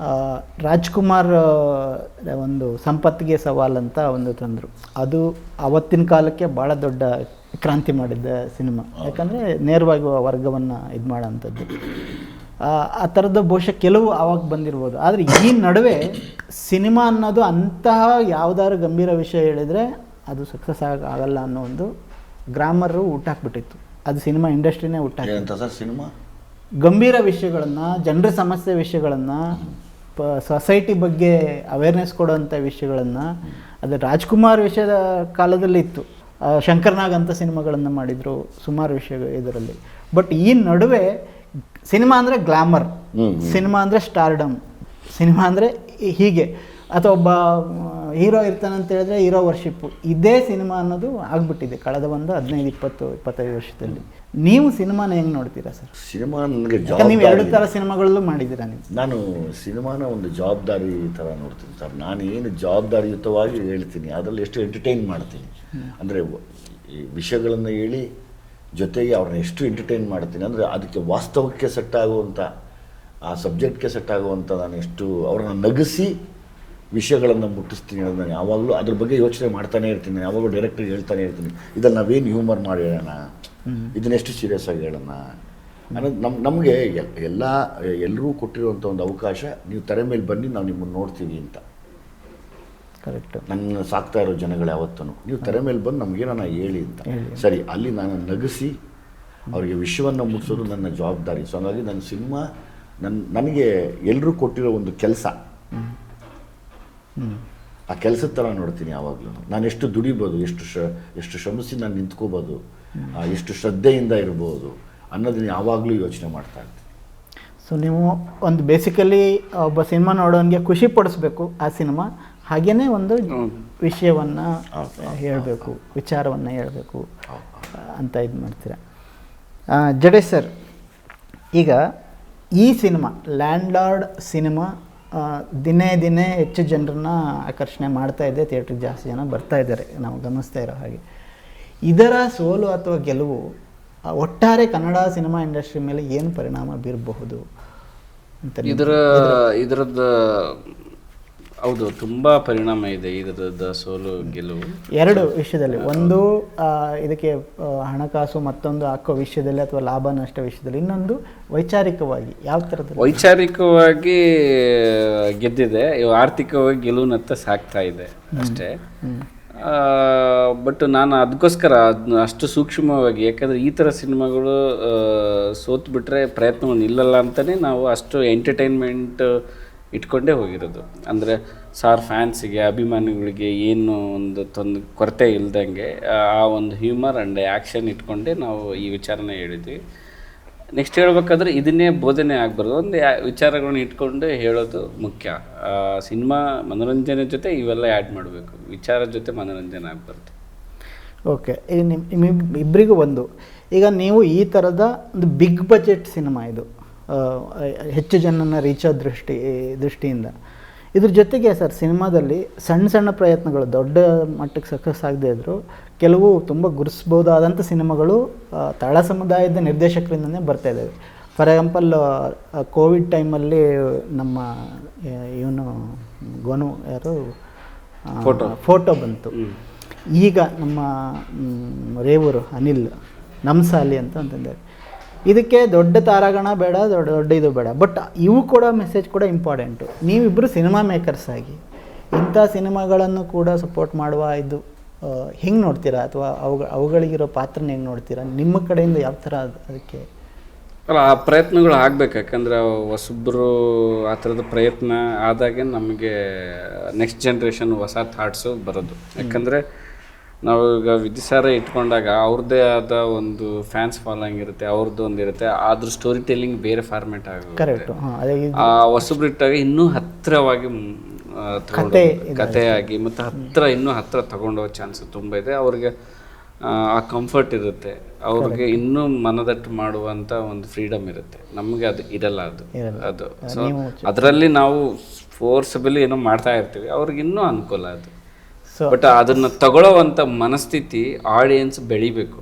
Speaker 2: ರಾಜ್ಕುಮಾರ್ ಒಂದು ಸಂಪತ್ತಿಗೆ ಸವಾಲಂತ ಒಂದು ತಂದರು. ಅದು ಆವತ್ತಿನ ಕಾಲಕ್ಕೆ ಭಾಳ ದೊಡ್ಡ ಕ್ರಾಂತಿ ಮಾಡಿದ್ದ ಸಿನಿಮಾ. ಯಾಕಂದರೆ ನೇರವಾಗಿ ವರ್ಗವನ್ನು ಇದು ಮಾಡೋಂಥದ್ದು. ಆ ಥರದ ಬಹುಶಃ ಕೆಲವು ಆವಾಗ ಬಂದಿರ್ಬೋದು. ಆದರೆ ಈ ನಡುವೆ ಸಿನಿಮಾ ಅನ್ನೋದು ಅಂತಹ ಯಾವುದಾದ್ರು ಗಂಭೀರ ವಿಷಯ ಹೇಳಿದರೆ ಅದು ಸಕ್ಸಸ್ ಆಗಲ್ಲ ಅನ್ನೋ ಒಂದು ಗ್ರಾಮರು ಹುಟ್ಟಾಕ್ಬಿಟ್ಟಿತ್ತು. ಅದು ಸಿನಿಮಾ ಇಂಡಸ್ಟ್ರಿನೇ ಹುಟ್ಟಾಕಿತ್ತು.
Speaker 1: ಸಿನಿಮಾ
Speaker 2: ಗಂಭೀರ ವಿಷಯಗಳನ್ನು, ಜನರ ಸಮಸ್ಯೆ ವಿಷಯಗಳನ್ನು, ಸೊಸೈಟಿ ಬಗ್ಗೆ ಅವೇರ್ನೆಸ್ ಕೊಡೋವಂಥ ವಿಷಯಗಳನ್ನು, ಅದು ರಾಜ್ಕುಮಾರ್ ವಿಷಯದ ಕಾಲದಲ್ಲಿ ಇತ್ತು. ಶಂಕರ್ನಾಗ್ ಅಂತ ಸಿನಿಮಾಗಳನ್ನು ಮಾಡಿದರು ಸುಮಾರು ವಿಷಯ ಇದರಲ್ಲಿ. ಬಟ್ ಈ ನಡುವೆ ಸಿನಿಮಾ ಅಂದರೆ ಗ್ಲಾಮರ್, ಸಿನಿಮಾ ಅಂದರೆ ಸ್ಟಾರ್ಡಮ್, ಸಿನಿಮಾ ಅಂದರೆ ಹೀಗೆ, ಅಥವಾ ಒಬ್ಬ ಹೀರೋ ಇರ್ತಾನಂತ ಹೇಳಿದ್ರೆ ಹೀರೋ ವರ್ಷಿಪ್ಪು, ಇದೇ ಸಿನಿಮಾ ಅನ್ನೋದು ಆಗಿಬಿಟ್ಟಿದೆ ಕಳೆದ ಒಂದು 15-20-25 ವರ್ಷದಲ್ಲಿ. ನೀವು ಸಿನಿಮಾನ ಹೆಂಗೆ ನೋಡ್ತೀರಾ ಸರ್?
Speaker 1: ಸಿನಿಮಾ ನನಗೆ
Speaker 2: ನೀವು 2 ಥರ ಸಿನಿಮಾಗಳಲ್ಲೂ ಮಾಡಿದ್ದೀರಾ ನೀವು.
Speaker 1: ನಾನು ಸಿನಿಮಾನ ಒಂದು ಜವಾಬ್ದಾರಿ ಥರ ನೋಡ್ತೀನಿ ಸರ್. ನಾನು ಏನು ಜವಾಬ್ದಾರಿಯುತವಾಗಿ ಹೇಳ್ತೀನಿ, ಅದರಲ್ಲಿ ಎಷ್ಟು ಎಂಟರ್ಟೈನ್ ಮಾಡ್ತೀನಿ ಅಂದರೆ ಈ ವಿಷಯಗಳನ್ನು ಹೇಳಿ ಜೊತೆಗೆ ಅವ್ರನ್ನ ಎಷ್ಟು ಎಂಟರ್ಟೈನ್ ಮಾಡ್ತೀನಿ ಅಂದರೆ ಅದಕ್ಕೆ ವಾಸ್ತವಕ್ಕೆ ಸೆಟ್ ಆಗುವಂಥ, ಆ ಸಬ್ಜೆಕ್ಟ್ಗೆ ಸೆಟ್ ಆಗುವಂಥ ನಾನು ಎಷ್ಟು ಅವ್ರನ್ನ ನಗಿಸಿ ವಿಷಯಗಳನ್ನು ಮುಟ್ಟಿಸ್ತೀನಿ ಅನ್ನೋದು ನಾನು ಯಾವಾಗಲೂ ಅದ್ರ ಬಗ್ಗೆ ಯೋಚನೆ ಮಾಡ್ತಾನೆ ಇರ್ತೀನಿ. ಯಾವಾಗಲೂ ಡೈರೆಕ್ಟ್ರಿಗೆ ಹೇಳ್ತಾನೆ ಇರ್ತೀನಿ, ಇದನ್ನು ನಾವೇನು ಹ್ಯೂಮರ್ ಮಾಡಿ ಹೇಳೋಣ, ಇದನ್ನೆಷ್ಟು ಸೀರಿಯಸ್ ಆಗಿ ಹೇಳೋಣ ಅನ್ನೋದು. ನಮಗೆ ಎಲ್ಲರೂ ಕೊಟ್ಟಿರುವಂಥ ಒಂದು ಅವಕಾಶ, ನೀವು ತೆರೆ ಮೇಲೆ ಬನ್ನಿ, ನಾವು ನಿಮ್ಮನ್ನು ನೋಡ್ತೀವಿ ಅಂತ.
Speaker 2: ಕರೆಕ್ಟ್.
Speaker 1: ನನ್ನ ಸಾಕ್ತಾ ಇರೋ ಜನಗಳು ಯಾವತ್ತೂ ನೀವು ತೆರೆ ಮೇಲೆ ಬಂದು ನಮಗೇನ ಹೇಳಿ ಅಂತ. ಸರಿ, ಅಲ್ಲಿ ನಾನು ನಗಿಸಿ ಅವರಿಗೆ ವಿಷಯವನ್ನು ಮುಟ್ಟಿಸೋದು ನನ್ನ ಜವಾಬ್ದಾರಿ. ಸೊ ಹಾಗಾಗಿ ನನ್ನ ಸಿನಿಮಾ ನನಗೆ ಎಲ್ಲರೂ ಕೊಟ್ಟಿರೋ ಒಂದು ಕೆಲಸ, ಆ ಕೆಲಸದ ಥರ ನೋಡ್ತೀನಿ ಯಾವಾಗಲೂ. ನಾನು ಎಷ್ಟು ದುಡಿಬೋದು, ಎಷ್ಟು ಶ್ರಮಿಸಿ ನಾನು ನಿಂತ್ಕೋಬೋದು, ಎಷ್ಟು ಶ್ರದ್ಧೆಯಿಂದ ಇರ್ಬೋದು ಅನ್ನೋದನ್ನ ಯಾವಾಗಲೂ ಯೋಚನೆ ಮಾಡ್ತಾ ಇರ್ತೀನಿ.
Speaker 2: ಸೊ ನೀವು ಒಂದು ಬೇಸಿಕಲಿ ಒಬ್ಬ ಸಿನಿಮಾ ನೋಡೋನಿಗೆ ಖುಷಿ ಪಡಿಸ್ಬೇಕು ಆ ಸಿನಿಮಾ, ಹಾಗೇ ಒಂದು ವಿಷಯವನ್ನು ಹೇಳಬೇಕು, ವಿಚಾರವನ್ನು ಹೇಳಬೇಕು ಅಂತ ಇದು ಮಾಡ್ತೀರ. ಜಡೇಶ್ ಸರ್, ಈಗ ಈ ಸಿನಿಮಾ ಲ್ಯಾಂಡ್ಲಾರ್ಡ್ ಸಿನಿಮಾ ದಿನೇ ದಿನೇ ಹೆಚ್ಚು ಜನರನ್ನ ಆಕರ್ಷಣೆ ಮಾಡ್ತಾ ಇದೆ, ಥಿಯೇಟ್ರಿಗೆ ಜಾಸ್ತಿ ಜನ ಬರ್ತಾ ಇದ್ದಾರೆ ನಾವು ಗಮನಿಸ್ತಾ ಇರೋ ಹಾಗೆ. ಇದರ ಸೋಲು ಅಥವಾ ಗೆಲುವು ಒಟ್ಟಾರೆ ಕನ್ನಡ ಸಿನಿಮಾ ಇಂಡಸ್ಟ್ರಿ ಮೇಲೆ ಏನು ಪರಿಣಾಮ ಬೀರಬಹುದು ಅಂತ?
Speaker 3: ಇದರದ್ದು ಹೌದು, ತುಂಬ ಪರಿಣಾಮ ಇದೆ ಇದರದ ಸೋಲು ಗೆಲುವು.
Speaker 2: 2 ವಿಷಯದಲ್ಲಿ, ಒಂದು ಇದಕ್ಕೆ ಹಣಕಾಸು, ಮತ್ತೊಂದು ಹಾಕೋ ವಿಷಯದಲ್ಲಿ ಅಥವಾ ಲಾಭ ನಷ್ಟ ವಿಷಯದಲ್ಲಿ, ಇನ್ನೊಂದು ವೈಚಾರಿಕವಾಗಿ ಯಾವ ಥರದ?
Speaker 3: ವೈಚಾರಿಕವಾಗಿ ಗೆದ್ದಿದೆ, ಆರ್ಥಿಕವಾಗಿ ಗೆಲುವಿನತ್ತ ಸಾಕ್ತಾ ಇದೆ ಅಷ್ಟೇ. ಬಟ್ ನಾನು ಅದಕ್ಕೋಸ್ಕರ ಅದನ್ನ ಅಷ್ಟು ಸೂಕ್ಷ್ಮವಾಗಿ, ಯಾಕಂದರೆ ಈ ಥರ ಸಿನಿಮಾಗಳು ಸೋತು ಬಿಟ್ಟರೆ ಪ್ರಯತ್ನವನ್ನು ನಿಲ್ಲಲ್ಲ ಅಂತಲೇ ನಾವು ಅಷ್ಟು ಎಂಟರ್ಟೈನ್ಮೆಂಟ್ ಇಟ್ಕೊಂಡೇ ಹೋಗಿರೋದು. ಅಂದರೆ ಫ್ಯಾನ್ಸಿಗೆ, ಅಭಿಮಾನಿಗಳಿಗೆ ಏನು ಒಂದು ಕೊರತೆ ಇಲ್ದಂಗೆ ಆ ಒಂದು ಹ್ಯೂಮರ್ ಆ್ಯಂಡ್ ಆ್ಯಕ್ಷನ್ ಇಟ್ಕೊಂಡೇ ನಾವು ಈ ವಿಚಾರನ ಹೇಳಿದ್ವಿ. ನೆಕ್ಸ್ಟ್ ಹೇಳ್ಬೇಕಾದ್ರೆ ಇದನ್ನೇ ಬೋಧನೆ ಆಗಬಾರ್ದು, ಒಂದು ವಿಚಾರಗಳನ್ನ ಇಟ್ಕೊಂಡು ಹೇಳೋದು ಮುಖ್ಯ. ಸಿನಿಮಾ ಮನೋರಂಜನೆ ಜೊತೆ ಇವೆಲ್ಲ ಆ್ಯಡ್ ಮಾಡಬೇಕು, ವಿಚಾರದ ಜೊತೆ ಮನೋರಂಜನೆ ಆಗಬಾರ್ದು.
Speaker 2: ಓಕೆ, ಈಗ ಇಬ್ಬರಿಗೂ ಒಂದು, ಈಗ ನೀವು ಈ ಥರದ ಒಂದು ಬಿಗ್ ಬಜೆಟ್ ಸಿನಿಮಾ, ಇದು ಹೆಚ್ಚು ಜನನ ರೀಚೋ ದೃಷ್ಟಿಯಿಂದ, ಇದ್ರ ಜೊತೆಗೆ ಸರ್ ಸಿನಿಮಾದಲ್ಲಿ ಸಣ್ಣ ಸಣ್ಣ ಪ್ರಯತ್ನಗಳು ದೊಡ್ಡ ಮಟ್ಟಕ್ಕೆ ಸಕ್ಸಸ್ ಆಗದೆ ಇದ್ದರೂ ಕೆಲವು ತುಂಬ ಗುರುತಿಸ್ಬೋದಾದಂಥ ಸಿನಿಮಾಗಳು ತಳ ಸಮುದಾಯದ ನಿರ್ದೇಶಕರಿಂದನೇ ಬರ್ತಾ ಇದ್ದಾವೆ. ಫಾರ್ ಎಕ್ಸಾಂಪಲ್ ಕೋವಿಡ್ ಟೈಮಲ್ಲಿ ನಮ್ಮ ಇವನು ಗೋನು ಯಾರು ಫೋಟೋ ಬಂತು. ಈಗ ನಮ್ಮ ರೇವೂರು ಅನಿಲ್ ನಮ್ಸಾಲಿ ಅಂತಂದಿದ್ದಾರೆ. ಇದಕ್ಕೆ ದೊಡ್ಡ ತಾರಾಗಣ ಬೇಡ, ದೊಡ್ಡ ಇದು ಬೇಡ, ಬಟ್ ಇವು ಕೂಡ ಮೆಸೇಜ್ ಕೂಡ ಇಂಪಾರ್ಟೆಂಟು. ನೀವಿಬ್ಬರು ಸಿನಿಮಾ ಮೇಕರ್ಸ್ ಆಗಿ ಇಂಥ ಸಿನಿಮಾಗಳನ್ನು ಕೂಡ ಸಪೋರ್ಟ್ ಮಾಡುವ ಇದು ಹೆಂಗೆ ನೋಡ್ತೀರಾ, ಅಥವಾ ಅವುಗಳಿಗಿರೋ ಪಾತ್ರನ ಹೆಂಗೆ ನೋಡ್ತೀರಾ? ನಿಮ್ಮ ಕಡೆಯಿಂದ ಯಾವ ಥರ ಅದಕ್ಕೆ
Speaker 3: ಅಲ್ಲ, ಆ ಪ್ರಯತ್ನಗಳು ಆಗಬೇಕು. ಯಾಕಂದರೆ ಹೊಸಬ್ರು ಆ ಥರದ ಪ್ರಯತ್ನ ಆದಾಗೆ ನಮಗೆ ನೆಕ್ಸ್ಟ್ ಜನ್ರೇಷನ್ ಹೊಸ ಥಾಟ್ಸು ಬರೋದು. ಯಾಕಂದರೆ ನಾವು ಈಗ ವಿದ್ಯುಸಾರ ಇಟ್ಕೊಂಡಾಗ ಅವ್ರದ್ದೇ ಆದ ಒಂದು ಫ್ಯಾನ್ಸ್ ಫಾಲೋಯಿಂಗ್ ಇರುತ್ತೆ, ಅವ್ರದ್ದು ಒಂದು ಇರುತ್ತೆ, ಆದ್ರ ಸ್ಟೋರಿ ಟೆಲ್ಲಿಂಗ್ ಬೇರೆ ಫಾರ್ಮೇಟ್ ಆಗುತ್ತೆ. ಆ ಹೊಸಬ್ರು ಇಟ್ಟಾಗ ಇನ್ನೂ ಹತ್ತಿರವಾಗಿ ಕಥೆಯಾಗಿ ಮತ್ತು ಇನ್ನೂ ಹತ್ತಿರ ತಗೊಂಡೋಗೋ ಚಾನ್ಸ್ ತುಂಬ ಇದೆ. ಅವ್ರಿಗೆ ಆ ಕಂಫರ್ಟ್ ಇರುತ್ತೆ, ಅವ್ರಿಗೆ ಇನ್ನೂ ಮನದಟ್ಟು ಮಾಡುವಂಥ ಒಂದು ಫ್ರೀಡಮ್ ಇರುತ್ತೆ. ನಮಗೆ ಅದು ಇರಲ್ಲ. ಅದು ಸೊ ಅದರಲ್ಲಿ ನಾವು ಫೋರ್ಸಬಲಿ ಏನೋ ಮಾಡ್ತಾ ಇರ್ತೀವಿ, ಅವ್ರಿಗೆ ಇನ್ನೂ ಅನುಕೂಲ ಅದು. ಬಟ್ ಅದನ್ನು ತಗೊಳ್ಳೋವಂಥ ಮನಸ್ಥಿತಿ ಆಡಿಯನ್ಸ್ ಬೆಳಿಬೇಕು.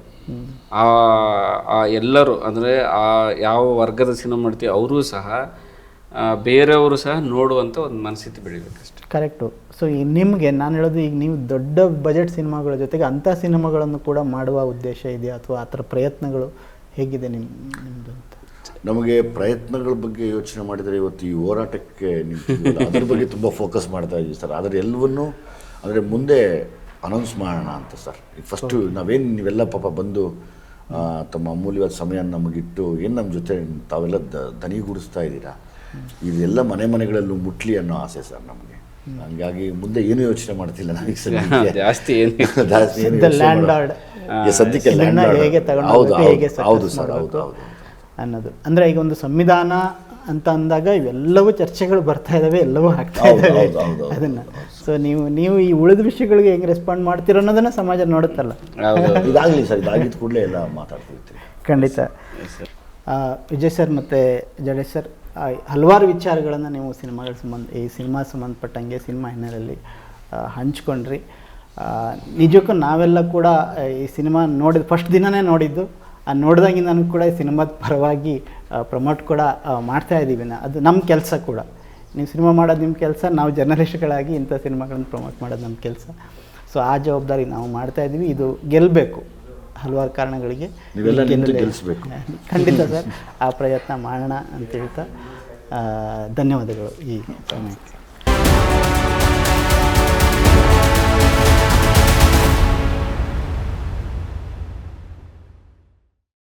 Speaker 3: ಎಲ್ಲರೂ ಅಂದರೆ ಯಾವ ವರ್ಗದ ಸಿನಿಮಾ ಮಾಡ್ತೀವಿ ಅವರೂ ಸಹ ಬೇರೆಯವರು ಸಹ ನೋಡುವಂಥ ಒಂದು ಮನಸ್ಥಿತಿ ಬೆಳಿಬೇಕಷ್ಟೆ.
Speaker 2: ಕರೆಕ್ಟು. ಸೊ ಈ ನಿಮಗೆ ನಾನು ಹೇಳೋದು, ಈಗ ನೀವು ದೊಡ್ಡ ಬಜೆಟ್ ಸಿನಿಮಾಗಳ ಜೊತೆಗೆ ಅಂಥ ಸಿನಿಮಾಗಳನ್ನು ಕೂಡ ಮಾಡುವ ಉದ್ದೇಶ ಇದೆಯಾ, ಅಥವಾ ಆ ಥರ ಪ್ರಯತ್ನಗಳು ಹೇಗಿದೆ ನಿಮ್ಮದು ಅಂತ?
Speaker 1: ನಮಗೆ ಪ್ರಯತ್ನಗಳ ಬಗ್ಗೆ ಯೋಚನೆ ಮಾಡಿದರೆ ಇವತ್ತು ಈ ಹೋರಾಟಕ್ಕೆ ನಿಂತಿದ್ದೀವಲ್ಲ, ಅದ್ರ ಬಗ್ಗೆ ತುಂಬ ಫೋಕಸ್ ಮಾಡ್ತಾ ಇದ್ದೀವಿ ಸರ್. ಆದರೆ ಎಲ್ಲವನ್ನೂ ಅಂದರೆ ಮುಂದೆ ಅನೌನ್ಸ್ ಮಾಡೋಣ ಅಂತ ಸರ್. ಫಸ್ಟು ನಾವೇನು ನೀವೆಲ್ಲ ಪಾಪ ಬಂದು ತಮ್ಮ ಅಮೂಲ್ಯವಾದ ಸಮಯ ನಮಗಿಟ್ಟು ಏನು ನಮ್ಮ ಜೊತೆ ತಾವೆಲ್ಲ ದನಿಗೂಡಿಸ್ತಾ ಇದ್ದೀರಾ, ಇದೆಲ್ಲ ಮನೆಗಳಲ್ಲೂ ಮುಟ್ಲಿ ಅನ್ನೋ ಆಸೆ ಸರ್ ನಮಗೆ. ಹಂಗಾಗಿ ಮುಂದೆ ಏನು ಯೋಚನೆ ಮಾಡ್ತಿಲ್ಲ ನಾವು ಈಗ
Speaker 3: ಜಾಸ್ತಿ
Speaker 1: ಸದ್ಯಕ್ಕೆ
Speaker 2: ಹೌದು ಸರ್, ಹೌದು ಅನ್ನೋದು. ಅಂದರೆ ಈಗ ಒಂದು ಸಂವಿಧಾನ ಅಂತ ಅಂದಾಗ ಇವೆಲ್ಲವೂ ಚರ್ಚೆಗಳು ಬರ್ತಾ ಇದ್ದಾವೆ, ಎಲ್ಲವೂ ಆಗ್ತಾ ಇದ್ದಾವೆ ಅದನ್ನು. ಸೊ ನೀವು ಈ ಉಳಿದ ವಿಷಯಗಳಿಗೆ ಹೆಂಗೆ ರೆಸ್ಪಾಂಡ್ ಮಾಡ್ತೀರೋ ಅನ್ನೋದನ್ನ ಸಮಾಜ ನೋಡುತ್ತಲ್ಲ.
Speaker 1: ಇದಾಗಲಿ ಸರ್, ಇದಾಗಿದ್ದ ಕೂಡಲೇ ಎಲ್ಲ ಮಾತಾಡ್ತಿರ್ತೀವಿ.
Speaker 2: ಖಂಡಿತ. ವಿಜಯ್ ಸರ್ ಮತ್ತು ಜಡೇಶ್ ಸರ್, ಹಲವಾರು ವಿಚಾರಗಳನ್ನು ನೀವು ಈ ಸಿನಿಮಾ ಸಂಬಂಧಪಟ್ಟಂಗೆ ಸಿನಿಮಾ ಹಿನ್ನೆಲೆಯಲ್ಲಿ ಹಂಚ್ಕೊಂಡ್ರಿ. ನಿಜಕ್ಕೂ ನಾವೆಲ್ಲ ಕೂಡ ಈ ಸಿನಿಮಾ ನೋಡಿದ ಫಸ್ಟ್ ದಿನವೇ ನೋಡಿದ್ದು, ನೋಡಿದಾಗಿ ನಾನು ಕೂಡ ಈ ಸಿನಿಮಾದ ಪರವಾಗಿ ಪ್ರಮೋಟ್ ಕೂಡ ಮಾಡ್ತಾ ಇದ್ದೀವಿ. ಅದು ನಮ್ಮ ಕೆಲಸ ಕೂಡ. ನೀವು ಸಿನಿಮಾ ಮಾಡೋದು ನಿಮ್ಮ ಕೆಲಸ, ನಾವು ಜರ್ನಲಿಸ್ಟ್ಗಳಾಗಿ ಇಂಥ ಸಿನಿಮಾಗಳನ್ನು ಪ್ರಮೋಟ್ ಮಾಡೋದು ನಮ್ಮ ಕೆಲಸ. ಸೊ ಆ ಜವಾಬ್ದಾರಿ ನಾವು ಮಾಡ್ತಾ ಇದ್ದೀವಿ. ಇದು ಗೆಲ್ಲಬೇಕು, ಹಲವಾರು ಕಾರಣಗಳಿಗೆ
Speaker 1: ಗೆಲ್ಲಿಸಬೇಕು.
Speaker 2: ಖಂಡಿತ ಸರ್, ಆ ಪ್ರಯತ್ನ ಮಾಡೋಣ ಅಂತ ಹೇಳ್ತಾ ಧನ್ಯವಾದಗಳು ಈ ಸಮಯಕ್ಕೆ.